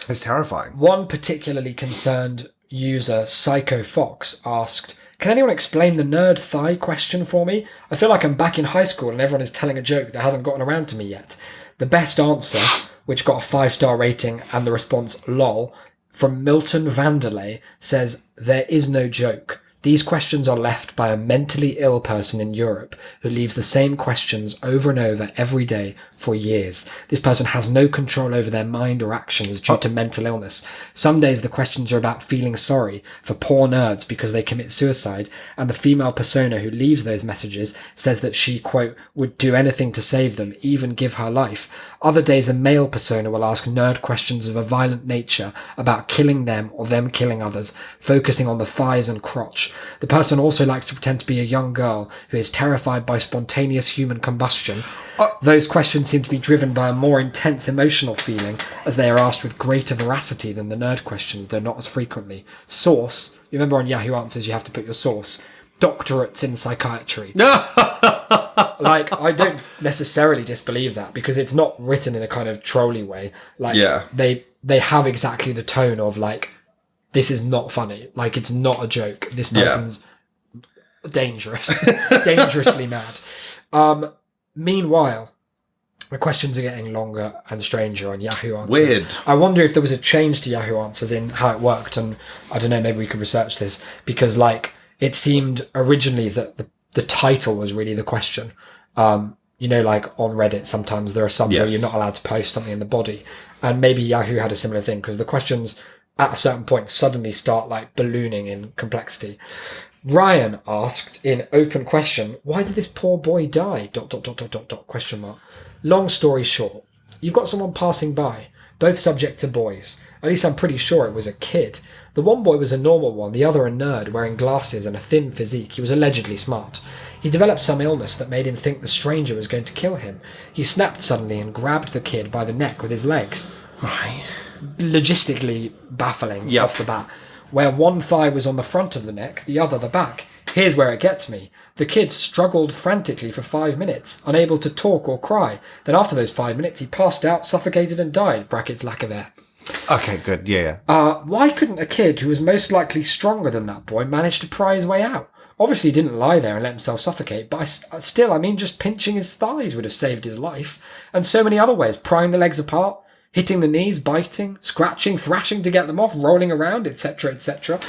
is terrifying. One particularly concerned user, Psycho Fox, asked, can anyone explain the nerd thigh question for me? I feel like I'm back in high school and everyone is telling a joke that hasn't gotten around to me yet. The best answer, which got a 5-star rating and the response lol, from Milton Vanderlei says, there is no joke. These questions are left by a mentally ill person in Europe who leaves the same questions over and over every day for years. This person has no control over their mind or actions due to mental illness. Some days the questions are about feeling sorry for poor nerds because they commit suicide, and the female persona who leaves those messages says that she, quote, would do anything to save them, even give her life. Other days a male persona will ask nerd questions of a violent nature about killing them or them killing others, focusing on the thighs and crotch. The person also likes to pretend to be a young girl who is terrified by spontaneous human combustion. Those questions seem to be driven by a more intense emotional feeling, as they are asked with greater veracity than the nerd questions, though not as frequently. Source. You remember on Yahoo Answers you have to put your source. Doctorates in psychiatry. Like, I don't necessarily disbelieve that, because it's not written in a kind of trolly way. Like, they have exactly the tone of, like, this is not funny. Like, it's not a joke. This person's dangerous. Dangerously mad. Meanwhile, the questions are getting longer and stranger on Yahoo Answers. Weird. I wonder if there was a change to Yahoo Answers in how it worked, and I don't know, maybe we could research this, because, like, it seemed originally that the title was really the question. You know, like on Reddit, sometimes there are some where you're not allowed to post something in the body, and maybe Yahoo had a similar thing, because the questions at a certain point suddenly start like ballooning in complexity. Ryan asked in open question, why did this poor boy die? ... question mark. Long story short, you've got someone passing by, both subject to boys. At least I'm pretty sure it was a kid. The one boy was a normal one, the other a nerd, wearing glasses and a thin physique. He was allegedly smart. He developed some illness that made him think the stranger was going to kill him. He snapped suddenly and grabbed the kid by the neck with his legs. Right. Logistically baffling off the bat. Where one thigh was on the front of the neck, the other the back. Here's where it gets me. The kid struggled frantically for 5 minutes, unable to talk or cry. Then after those 5 minutes, he passed out, suffocated and died. Brackets, lack of air. Okay, good. Yeah. Why couldn't a kid who was most likely stronger than that boy manage to pry his way out? Obviously, he didn't lie there and let himself suffocate, but still, just pinching his thighs would have saved his life. And so many other ways, prying the legs apart, hitting the knees, biting, scratching, thrashing to get them off, rolling around, etc., etc.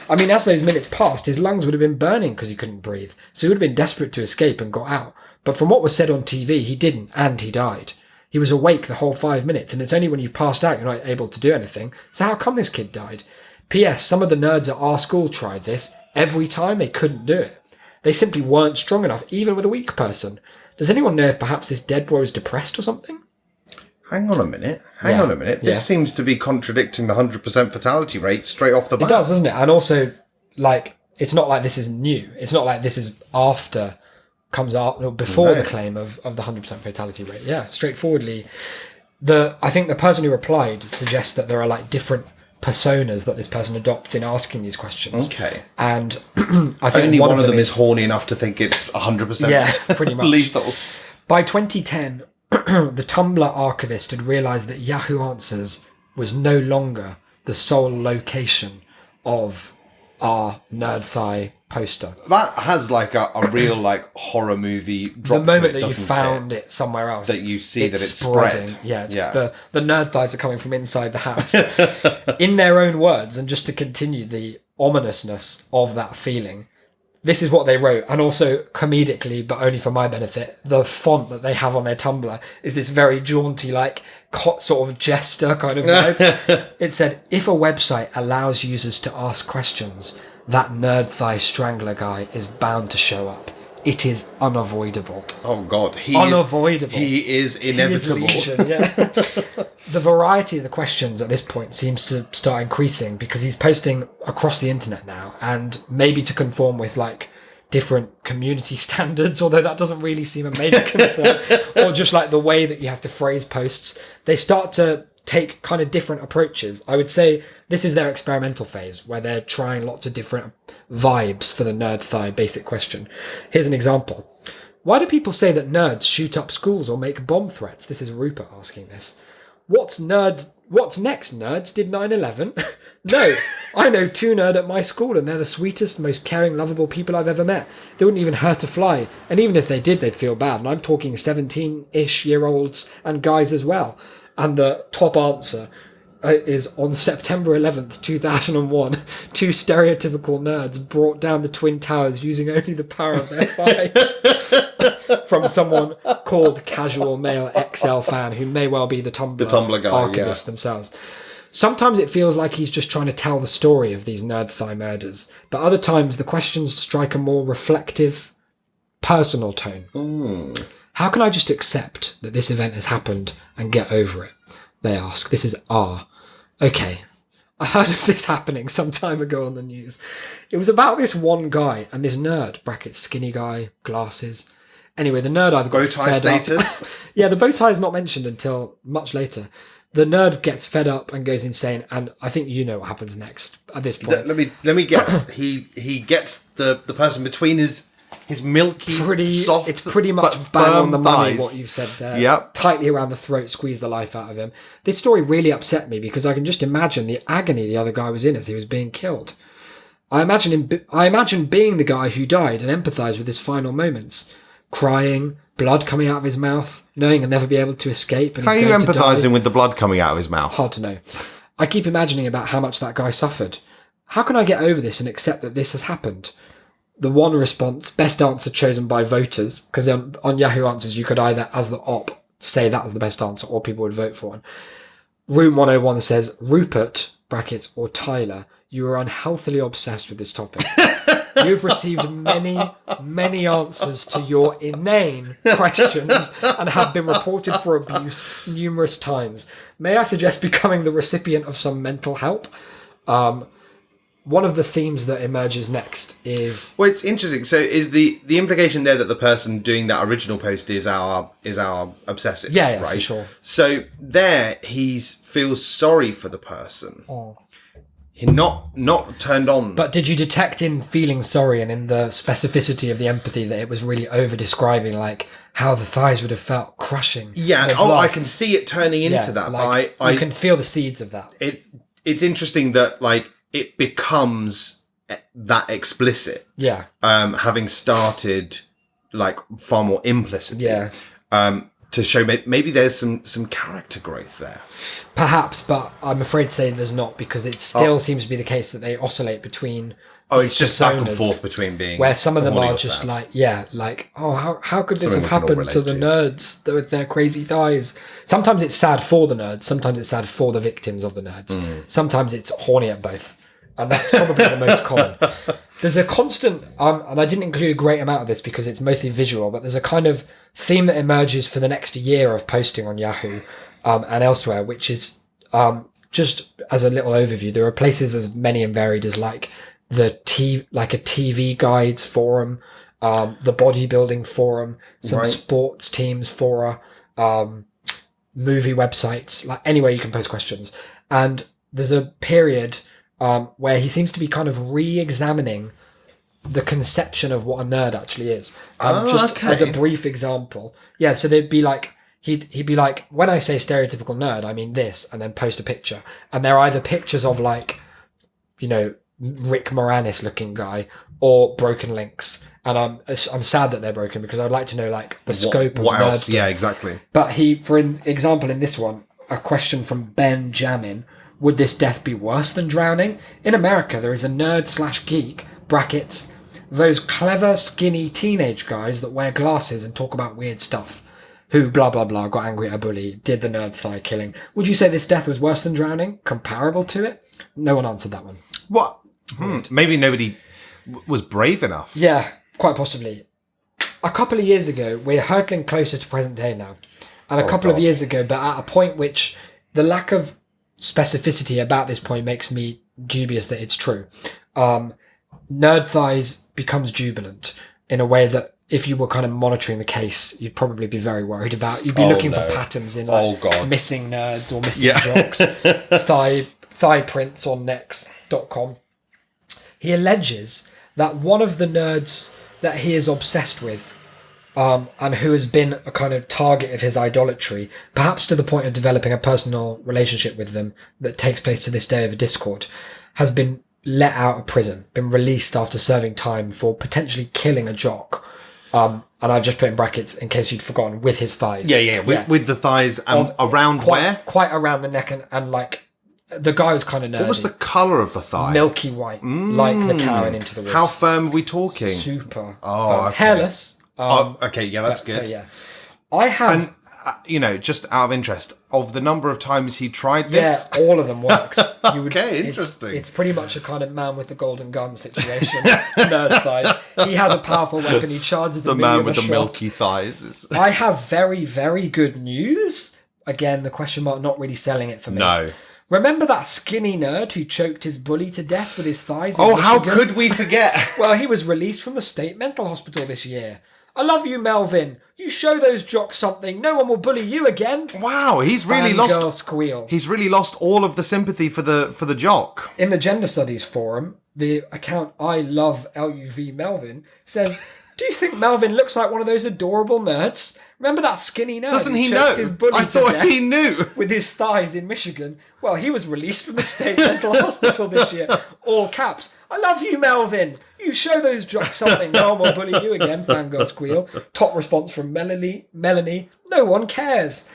As those minutes passed, his lungs would have been burning because he couldn't breathe, so he would have been desperate to escape and got out. But from what was said on TV, he didn't, and he died. He was awake the whole 5 minutes, and it's only when you've passed out you're not able to do anything. So how come this kid died? P.S. Some of the nerds at our school tried this. Every time they couldn't do it. They simply weren't strong enough, even with a weak person. Does anyone know if perhaps this dead boy was depressed or something? Hang on a minute. This seems to be contradicting the 100% fatality rate straight off the bat. It does, doesn't it? And also, like, it's not like this is new. It's not like this is before the claim of the 100% fatality rate. Yeah, straightforwardly. I think the person who replied suggests that there are like different personas that this person adopts in asking these questions. Okay. And I think only one of them is horny enough to think it's 100% pretty much lethal. By 2010, the Tumblr archivist had realised that Yahoo Answers was no longer the sole location of our Nerd Thigh poster. That has like a real like horror movie drop. The moment that you found it somewhere else, that you see that it's spreading. The Nerd Thighs are coming from inside the house. In their own words, and just to continue the ominousness of that feeling, this is what they wrote, and also comedically, but only for my benefit, the font that they have on their Tumblr is this very jaunty, like, sort of jester kind of vibe. It said, if a website allows users to ask questions, that Nerd Thigh Strangler guy is bound to show up. It is unavoidable. Oh, God. He is inevitable. He is legion, yeah. The variety of the questions at this point seems to start increasing because he's posting across the internet now, and maybe to conform with, like, different community standards, although that doesn't really seem a major concern, or just, like, the way that you have to phrase posts. They start to take kind of different approaches. I would say this is their experimental phase, where they're trying lots of different vibes for the Nerd Thigh basic question. Here's an example. Why do people say that nerds shoot up schools or make bomb threats? This is Rupert asking this. What's next, nerds? Did 9/11? No, I know 2 nerd at my school, and they're the sweetest, most caring, lovable people I've ever met. They wouldn't even hurt a fly, and even if they did, they'd feel bad. And I'm talking 17-ish year olds and guys as well. And the top answer is on September 11th, 2001, two stereotypical nerds brought down the Twin Towers using only the power of their thighs. From someone called Casual Male XL Fan, who may well be the Tumblr guy, archivists themselves. Sometimes it feels like he's just trying to tell the story of these nerd thigh murders, but other times the questions strike a more reflective, personal tone. How can I just accept that this event has happened and get over it? They ask. This is R. Okay. I heard of this happening some time ago on the news. It was about this one guy and this nerd, brackets skinny guy, glasses. Anyway, the nerd either got Bowtie status. Yeah, the bow tie is not mentioned until much later. The nerd gets fed up and goes insane, and I think you know what happens next at this point. Let me guess. he gets the person between his milky, soft, it's pretty much but bang firm on the money thighs. what you've said there. Yep. Tightly around the throat, squeeze the life out of him. This story really upset me because I can just imagine the agony the other guy was in as he was being killed. I imagine being the guy who died and empathise with his final moments. Crying, blood coming out of his mouth, knowing he'll never be able to escape. And How are he's you going to die. empathising with the blood coming out of his mouth? Hard to know. I keep imagining about how much that guy suffered. How can I get over this and accept that this has happened? The one response, best answer chosen by voters, because on Yahoo Answers you could either, as the op, say that was the best answer or people would vote for one. Room 101 says, Rupert, brackets, or Tyler, you are unhealthily obsessed with this topic. You've received many, many answers to your inane questions and have been reported for abuse numerous times. May I suggest becoming the recipient of some mental help? One of the themes that emerges next is... Well, it's interesting. So is the implication there that the person doing that original post is our obsessive? Yeah, right? for sure. So there he feels sorry for the person. He's not turned on. But did you detect in feeling sorry and in the specificity of the empathy that it was really over-describing, like, how the thighs would have felt crushing? Yeah, I can see it turning into that. Like, but you can feel the seeds of that. It's interesting that, like, it becomes that explicit. Yeah. Having started, like, far more implicitly. Yeah. To show maybe there's some character growth there. Perhaps, but I'm afraid to say there's not, because it still seems to be the case that they oscillate between... it's just back and forth between being... Where some of them horny are or just sad. how could this Something have we can all happened to the relate nerds with their crazy thighs? Sometimes it's sad for the nerds, sometimes it's sad for the victims of the nerds. Sometimes it's horny at both. And that's probably the most common. There's a constant, and I didn't include a great amount of this because it's mostly visual, but there's a kind of theme that emerges for the next year of posting on Yahoo and elsewhere, which is just as a little overview. There are places as many and varied as like a TV guides forum, the bodybuilding forum, some sports teams fora, movie websites, like anywhere you can post questions. And there's a period where he seems to be kind of re-examining the conception of what a nerd actually is. As a brief example. Yeah, so they'd be like, he'd be like, when I say stereotypical nerd, I mean this, and then post a picture. And they're either pictures of like, you know, Rick Moranis looking guy or broken links. And I'm sad that they're broken because I'd like to know like the scope of what else? nerddom. Yeah, exactly. But for example, in this one, a question from Ben Jamin: would this death be worse than drowning? In America, there is a nerd/geek, brackets, those clever, skinny teenage guys that wear glasses and talk about weird stuff, who blah, blah, blah, got angry at a bully, did the nerd thigh killing. Would you say this death was worse than drowning? Comparable to it? No one answered that one. What? Maybe nobody was brave enough. Yeah, quite possibly. A couple of years ago, we're hurtling closer to present day now. And a couple of years ago, but at a point which the lack of specificity about this point makes me dubious that it's true. Nerd thighs becomes jubilant in a way that if you were kind of monitoring the case, you'd probably be very worried about. You'd be looking for patterns in like missing nerds or missing jocks, thigh prints on next.com. He alleges that one of the nerds that he is obsessed with and who has been a kind of target of his idolatry, perhaps to the point of developing a personal relationship with them that takes place to this day over Discord, has been let out of prison, been released after serving time for potentially killing a jock. And I've just put in brackets, in case you'd forgotten, with his thighs. With the thighs around quite around the neck and like The guy was kind of nerdy. What was the colour of the thigh? Milky white, like the cow in Into the Woods. How firm are we talking? Super Oh, firm. okay. Hairless. Okay, yeah, that's good. But yeah. I have... Just out of interest, of the number of times he tried this... Yeah, all of them worked. Okay, interesting. It's pretty much a kind of man with the golden gun situation. Nerd thighs. He has a powerful weapon. He charges the a million man with a the shot. milky thighs. I have very, very good news. Again, the question mark not really selling it for me. No. Remember that skinny nerd who choked his bully to death with his thighs? Oh, how could we forget? Well, he was released from the state mental hospital this year. I love you, Melvin. You show those jocks something. No one will bully you again. Wow, he's really Fangirl squeal. He's really lost all of the sympathy for the jock. In the Gender Studies forum, the account I love LUV Melvin says, "Do you think Melvin looks like one of those adorable nerds? Remember that skinny nerd Doesn't who he choked know? his bully I to thought death he knew. with his thighs in Michigan? Well, he was released from the state mental hospital this year. All caps. I love you, Melvin. You show those jocks something. No one will bully you again." Fangirl squeal. Top response from Melanie. No one cares.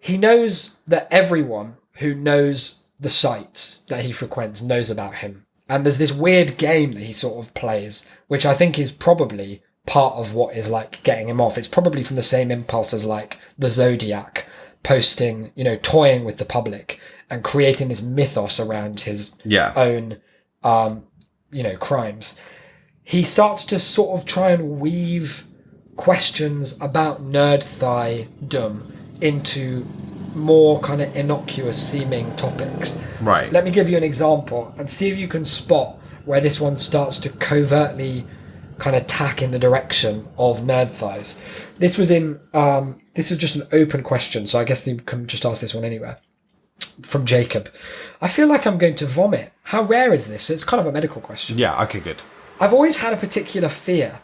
He knows that everyone who knows the sites that he frequents knows about him. And there's this weird game that he sort of plays, which I think is probably part of what is like getting him off. It's probably from the same impulse as like the Zodiac posting, toying with the public and creating this mythos around his own, crimes. He starts to sort of try and weave questions about nerd thigh-dom into more kind of innocuous seeming topics. Right. Let me give you an example and see if you can spot where this one starts to covertly kind of tack in the direction of nerd thighs. This was just an open question, so I guess you can just ask this one anywhere. From Jacob. I feel like I'm going to vomit. How rare is this? It's kind of a medical question. Yeah, okay, good. I've always had a particular fear.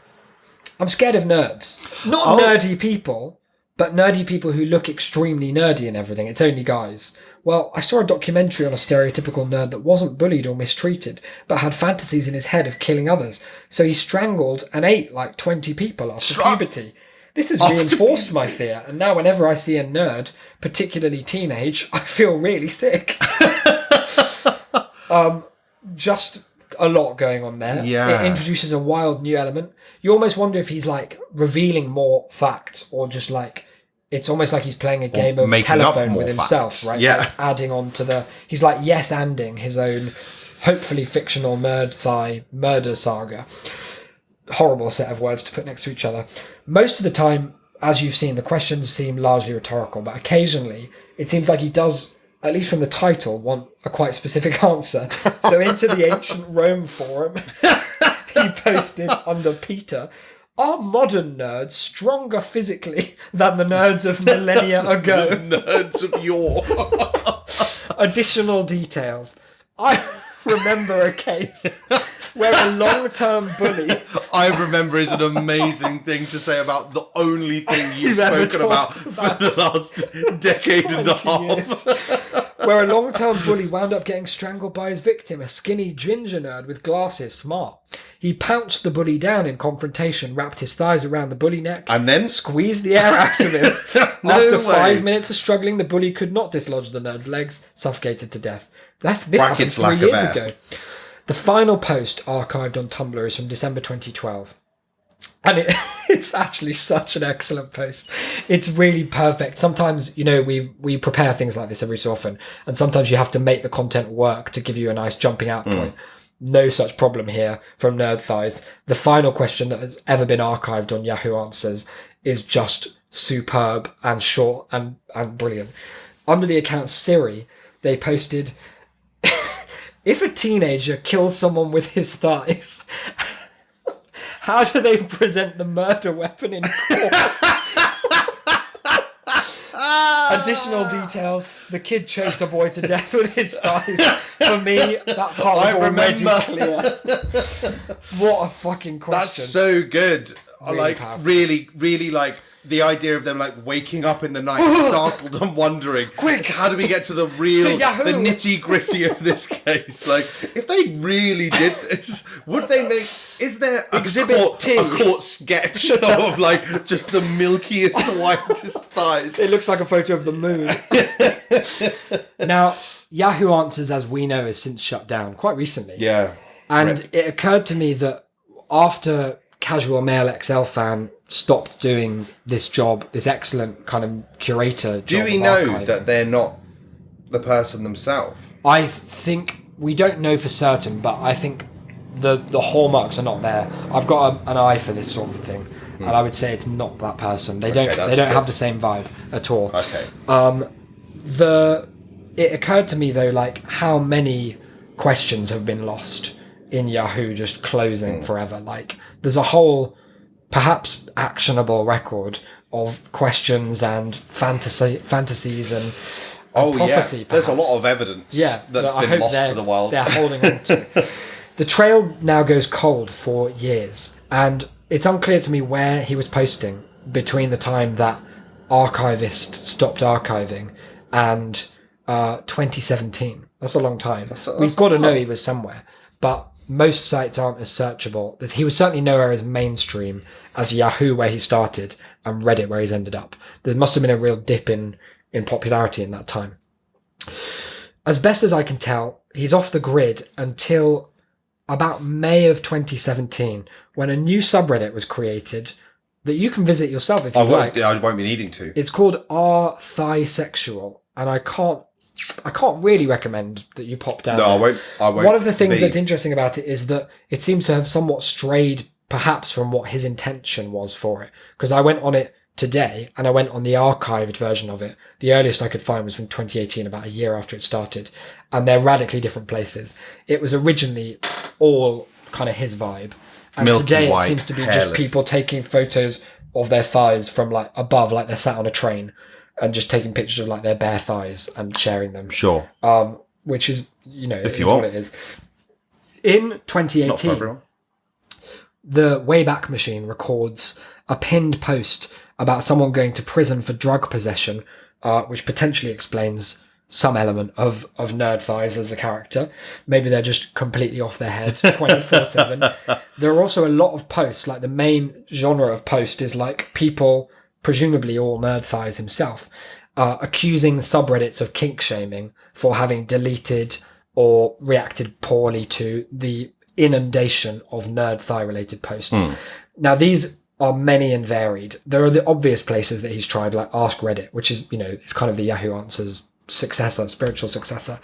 I'm scared of nerds. Not nerdy people, but nerdy people who look extremely nerdy and everything. It's only guys. Well, I saw a documentary on a stereotypical nerd that wasn't bullied or mistreated, but had fantasies in his head of killing others. So he strangled and ate like 20 people after puberty. This has reinforced my fear, and now whenever I see a nerd, particularly teenage, I feel really sick. Just a lot going on there. Yeah. It introduces a wild new element. You almost wonder if he's like revealing more facts, or just like it's almost like he's playing a game of telephone with himself, facts. right? Yeah. Like adding on to he's like yes-anding his own hopefully fictional nerd thigh murder saga. Horrible set of words to put next to each other. Most of the time, as you've seen, the questions seem largely rhetorical, but occasionally it seems like he does, at least from the title, want a quite specific answer. So into the ancient Rome forum, he posted under Peter, "Are modern nerds stronger physically than the nerds of millennia ago?" The nerds of yore. Additional details. I remember a case where a long-term bully... I remember is an amazing thing to say about the only thing you've spoken about for the last decade and a half. Where a long-term bully wound up getting strangled by his victim, a skinny ginger nerd with glasses, smart. He pounced the bully down in confrontation, wrapped his thighs around the bully neck, and then squeezed the air out of him. After 5 minutes of struggling, the bully could not dislodge the nerd's legs, suffocated to death. This happened 3 years ago. The final post archived on Tumblr is from December 2012. And it's actually such an excellent post. It's really perfect. Sometimes, we prepare things like this every so often, and sometimes you have to make the content work to give you a nice jumping out point. No such problem here from Nerd Thighs. The final question that has ever been archived on Yahoo Answers is just superb and short and brilliant. Under the account Siri, they posted... If a teenager kills someone with his thighs, how do they present the murder weapon in court? Additional details. The kid choked a boy to death with his thighs. For me, that part was already clear. What a fucking question. That's so good. Really powerful. Really like the idea of them like waking up in the night, startled and wondering, quick, how do we get to the real, the nitty gritty of this case? Like, if they really did this, would they make? Is there a court sketch of like just the milkiest, whitest thighs? It looks like a photo of the moon. Now, Yahoo Answers, as we know, has since shut down quite recently. Yeah. And Rip. it occurred to me that after Casual Mail XL Fan stopped doing this job, this excellent kind of curator job. Do we of know archiving, that they're not the person themselves? I think we don't know for certain, but I think the hallmarks are not there. I've got an eye for this sort of thing, and I would say it's not that person. They don't have the same vibe at all. Okay. It occurred to me though, like how many questions have been lost in Yahoo just closing forever. Like there's a whole perhaps actionable record of questions and fantasies and prophecy. There's a perhaps. lot of evidence that's that been lost to the wild. They're holding on to. The trail now goes cold for years, and it's unclear to me where he was posting between the time that Archivist stopped archiving and 2017. That's a long time. We've got to know he was somewhere, but most sites aren't as searchable. He was certainly nowhere as mainstream as Yahoo, where he started, and Reddit, where he's ended up. There must have been a real dip in popularity in that time. As best as I can tell, he's off the grid until about May of 2017, when a new subreddit was created that you can visit yourself if you like. I won't be needing to. It's called r-thisexual, and I can't really recommend that you pop down. No, there. I won't. One of the things that's interesting about it is that it seems to have somewhat strayed, perhaps, from what his intention was for it. Because I went on it today, and I went on the archived version of it. The earliest I could find was from 2018, about a year after it started, and they're radically different places. It was originally all kind of his vibe, and Milky today white, it seems to be hairless. just people taking photos of their thighs from like above, like they're sat on a train, and just taking pictures of like their bare thighs and sharing them. Sure. Which is, if you is want. what it is. In 2018, the Wayback Machine records a pinned post about someone going to prison for drug possession, which potentially explains some element of nerd thighs as a character. Maybe they're just completely off their head 24/7. There are also a lot of posts, like the main genre of post is like people, presumably all nerd thighs himself, accusing subreddits of kink shaming for having deleted or reacted poorly to the inundation of nerd thigh related posts. Now these are many and varied. There are the obvious places that he's tried, like Ask Reddit, which is, it's kind of the Yahoo Answers spiritual successor.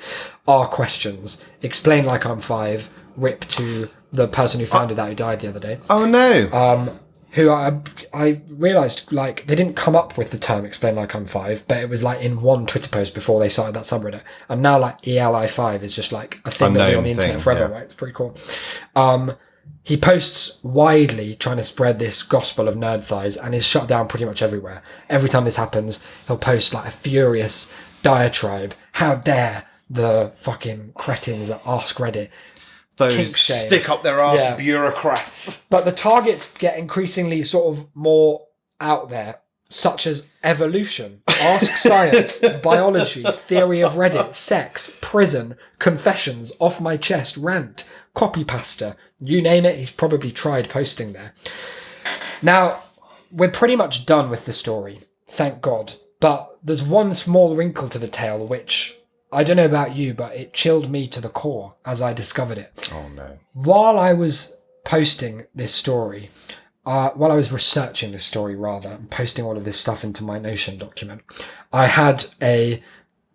Are questions. Explain Like I'm 5, rip to the person who founded that, who died the other day. Oh no. Who I realised, like, they didn't come up with the term Explain Like I'm 5, but it was like in one Twitter post before they started that subreddit. And now like ELI5 is just like a thing that'll be on the internet forever, right? It's pretty cool. He posts widely trying to spread this gospel of nerd thighs and is shut down pretty much everywhere. Every time this happens, he'll post like a furious diatribe. How dare the fucking cretins at Ask Reddit Those kink shame. stick up their arse Yeah. bureaucrats. But the targets get increasingly sort of more out there, such as evolution, Ask Science, biology, theory of Reddit, sex, prison, confessions, off my chest, rant, copy pasta, you name it, he's probably tried posting there. Now, we're pretty much done with the story, thank God. But there's one small wrinkle to the tale, which, I don't know about you, but it chilled me to the core as I discovered it. Oh no. While I was posting this story, while I was researching this story rather, and posting all of this stuff into my Notion document, I had a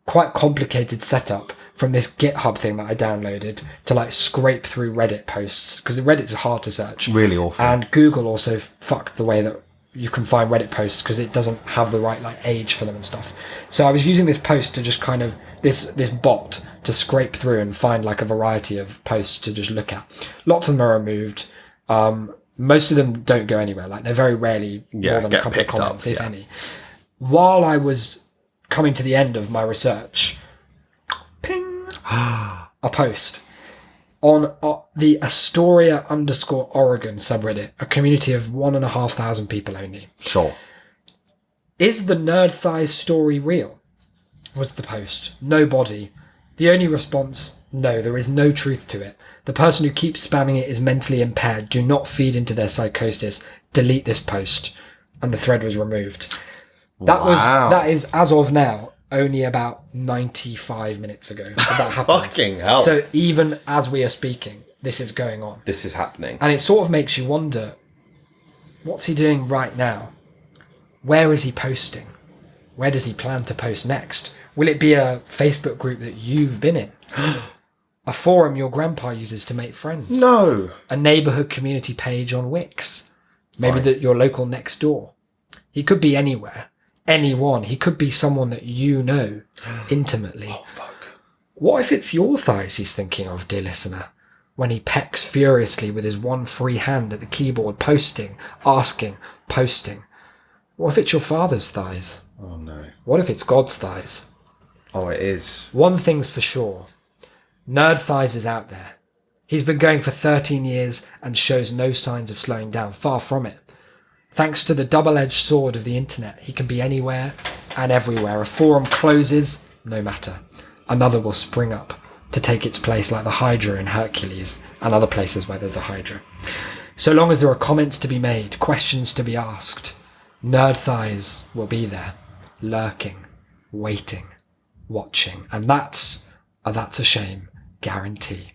quite complicated setup from this GitHub thing that I downloaded to like scrape through Reddit posts, because Reddit's hard to search. Really awful. And Google also fucked the way that you can find Reddit posts because it doesn't have the right like age for them and stuff. So I was using this post to just kind of this bot to scrape through and find like a variety of posts to just look at. Lots of them are removed. Most of them don't go anywhere. Like they're very rarely more than a couple of comments, if any. While I was coming to the end of my research, ping, a post on the Astoria_Oregon subreddit, a community of 1,500 people only. Sure. Is the nerd thighs story real? Was the post. No body. The only response, no, there is no truth to it. The person who keeps spamming it is mentally impaired. Do not feed into their psychosis. Delete this post. And the thread was removed. That is, as of now, only about 95 minutes ago that happened. Fucking hell. So even as we are speaking, this is going on. This is happening. And it sort of makes you wonder, what's he doing right now? Where is he posting? Where does he plan to post next? Will it be a Facebook group that you've been in? A forum your grandpa uses to make friends? No. A neighbourhood community page on Wix? Maybe your local next door? He could be anywhere. Anyone. He could be someone that you know intimately. Oh, fuck. What if it's your thighs he's thinking of, dear listener, when he pecks furiously with his one free hand at the keyboard, posting, asking, posting? What if it's your father's thighs? Oh, no. What if it's God's thighs? Oh, it is. One thing's for sure. Nerd Thighs is out there. He's been going for 13 years and shows no signs of slowing down. Far from it. Thanks to the double-edged sword of the internet, he can be anywhere and everywhere. A forum closes, no matter. Another will spring up to take its place, like the Hydra in Hercules and other places where there's a Hydra. So long as there are comments to be made, questions to be asked, Nerd Thighs will be there, lurking, waiting, watching. And that's a shame. Guarantee.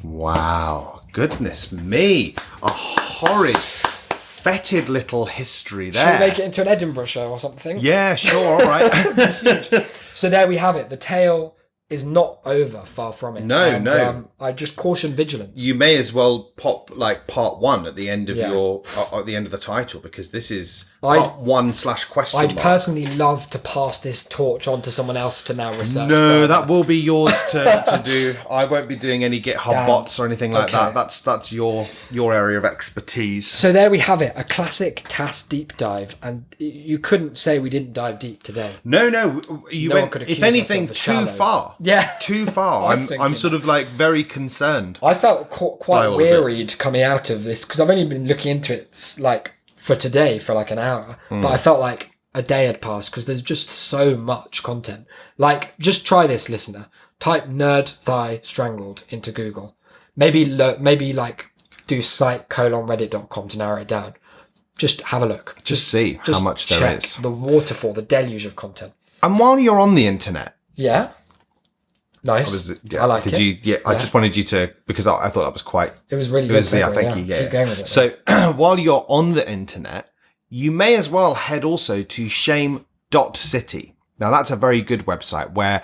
Wow. Goodness me. A horrid, fetid little history there. Should we make it into an Edinburgh show or something? Yeah, sure. All right. So there we have it. The tale is not over, far from it. No, no. I just caution vigilance. You may as well pop like part 1 at the end of Yeah. at the end of the title, because this is part 1/question I'd mark. personally love to pass this torch on to someone else to now research. No, further. that will be yours to do. I won't be doing any GitHub Damn. bots or anything like Okay. that. That's your area of expertise. So there we have it, a classic TAS deep dive, and you couldn't say we didn't dive deep today. No, you No one went, could if accuse anything, ourselves of too shallow. far. Yeah. Too far. I'm I'm thinking sort of like very concerned. I felt By quite all of it. wearied coming out of this because I've only been looking into it like for today for like an hour, but I felt like a day had passed because there's just so much content. Like, just try this, listener. Type "nerd thigh strangled" into Google. Maybe like do site:/reddit.com to narrow it down. Just have a look. Just see how much there check is. the waterfall, the deluge of content. And while you're on the internet, Yeah. Nice. I like it. I just wanted you to, because I thought that was quite. It was really good. Yeah, segue, thank you. Yeah. Keep going with it. So while you're on the internet, you may as well head also to shame.city. Now that's a very good website where,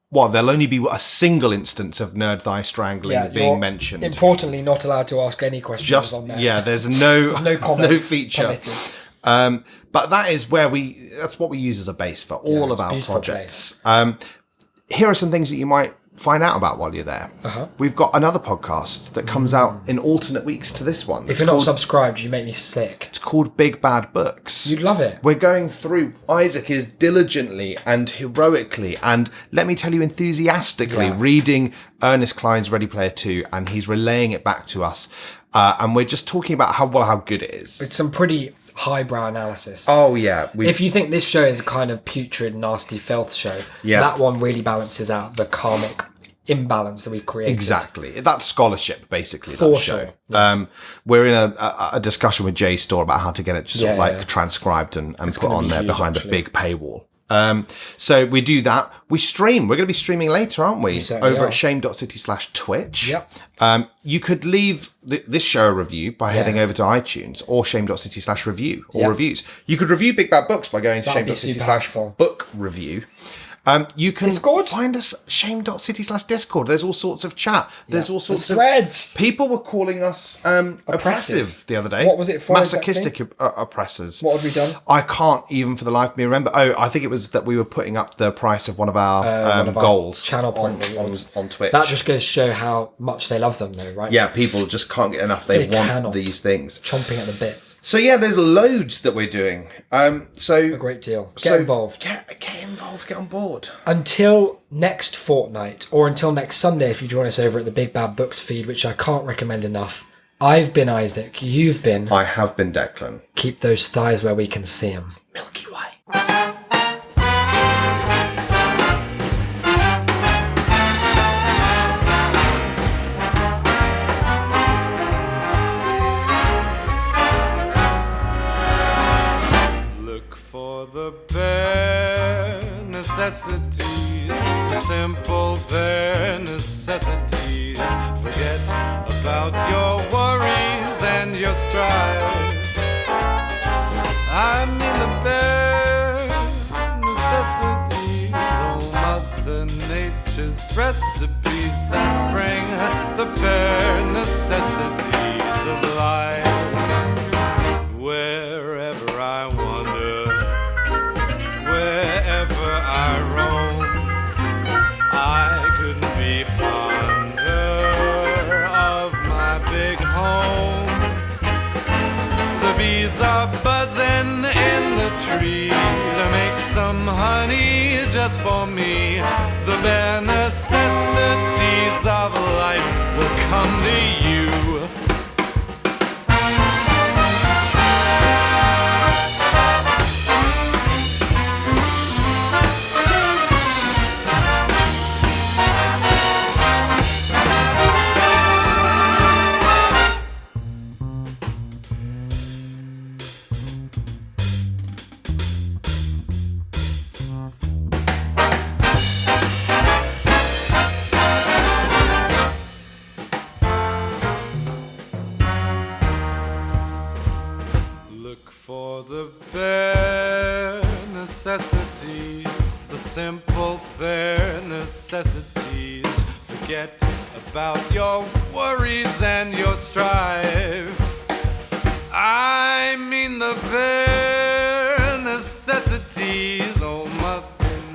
well, there'll only be a single instance of Nerd Thigh Strangling being you're mentioned. Importantly, not allowed to ask any questions on there. Yeah, there's no comments feature. permitted. But that is where that's what we use as a base for all of it's a our beautiful projects. Here are some things that you might find out about while you're there. We've got another podcast that comes out in alternate weeks to this one. If you're not subscribed, you make me sick. It's called Big Bad Books. You'd love it. We're going through, Isaac is diligently and heroically and, let me tell you, enthusiastically reading Ernest Cline's Ready Player 2, and he's relaying it back to us. And we're just talking about how good it is. It's some pretty highbrow analysis. Oh, yeah. If you think this show is a kind of putrid, nasty filth show, that one really balances out the karmic imbalance that we've created. Exactly. That's scholarship, basically. For that show. sure. Yeah. We're in a discussion with Jay Store about how to get it just sort of transcribed and put gonna on be there huge, behind actually. a big paywall. So we do that. We stream. We're going to be streaming later, aren't we? certainly Over are. at shame.city/Twitch. Yep. You could leave this show a review by heading over to iTunes or shame.city/review or reviews. You could review Big Bad Books by going to That'd be super helpful. shame.city/book review. You can Discord? find us shame.city/Discord. There's all sorts of chat. There's all sorts of threads. people were calling us oppressive the other day. What was it for Masochistic oppressors. What have we done? I can't even for the life of me remember. Oh, I think it was that we were putting up the price of one of our goals channel point on Twitch. That just goes to show how much they love them, though, right? Yeah, people just can't get enough. They want cannot. these things. Chomping at the bit. So yeah, there's loads that we're doing. A Great deal. Get involved. Get involved. Get on board. Until next fortnight, or until next Sunday if you join us over at the Big Bad Books feed, which I can't recommend enough. I've been Isaac. You've been. I have been Declan. Keep those thighs where we can see them. Milky Way. Look for the bare necessities, necessities, the simple bare necessities. Forget about your worries and your strife. I mean the bare necessities, oh Mother Nature's recipes that bring the bare necessities of life. Wherever I wander, wherever I roam, I couldn't be fonder of my big home. The bees are buzzing in the tree to make some honey just for me. The bare necessities of life will come to you. For the bare necessities, the simple bare necessities. Forget about your worries and your strife. I mean the bare necessities, oh Mother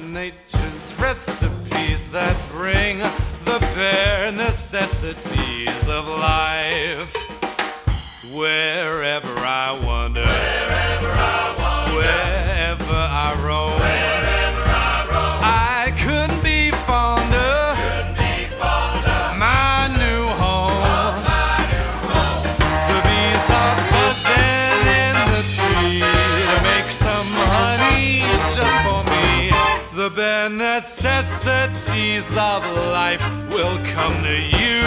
Nature's recipes that bring the bare necessities of life. Wherever I wander, wherever I roam, I couldn't be fonder, my new home. The bees are buzzing in the tree to make some honey just for me. The bare necessities of life will come to you.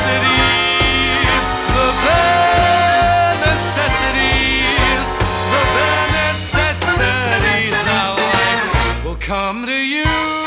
Necessities, the bare necessities, the bare necessities of life will come to you.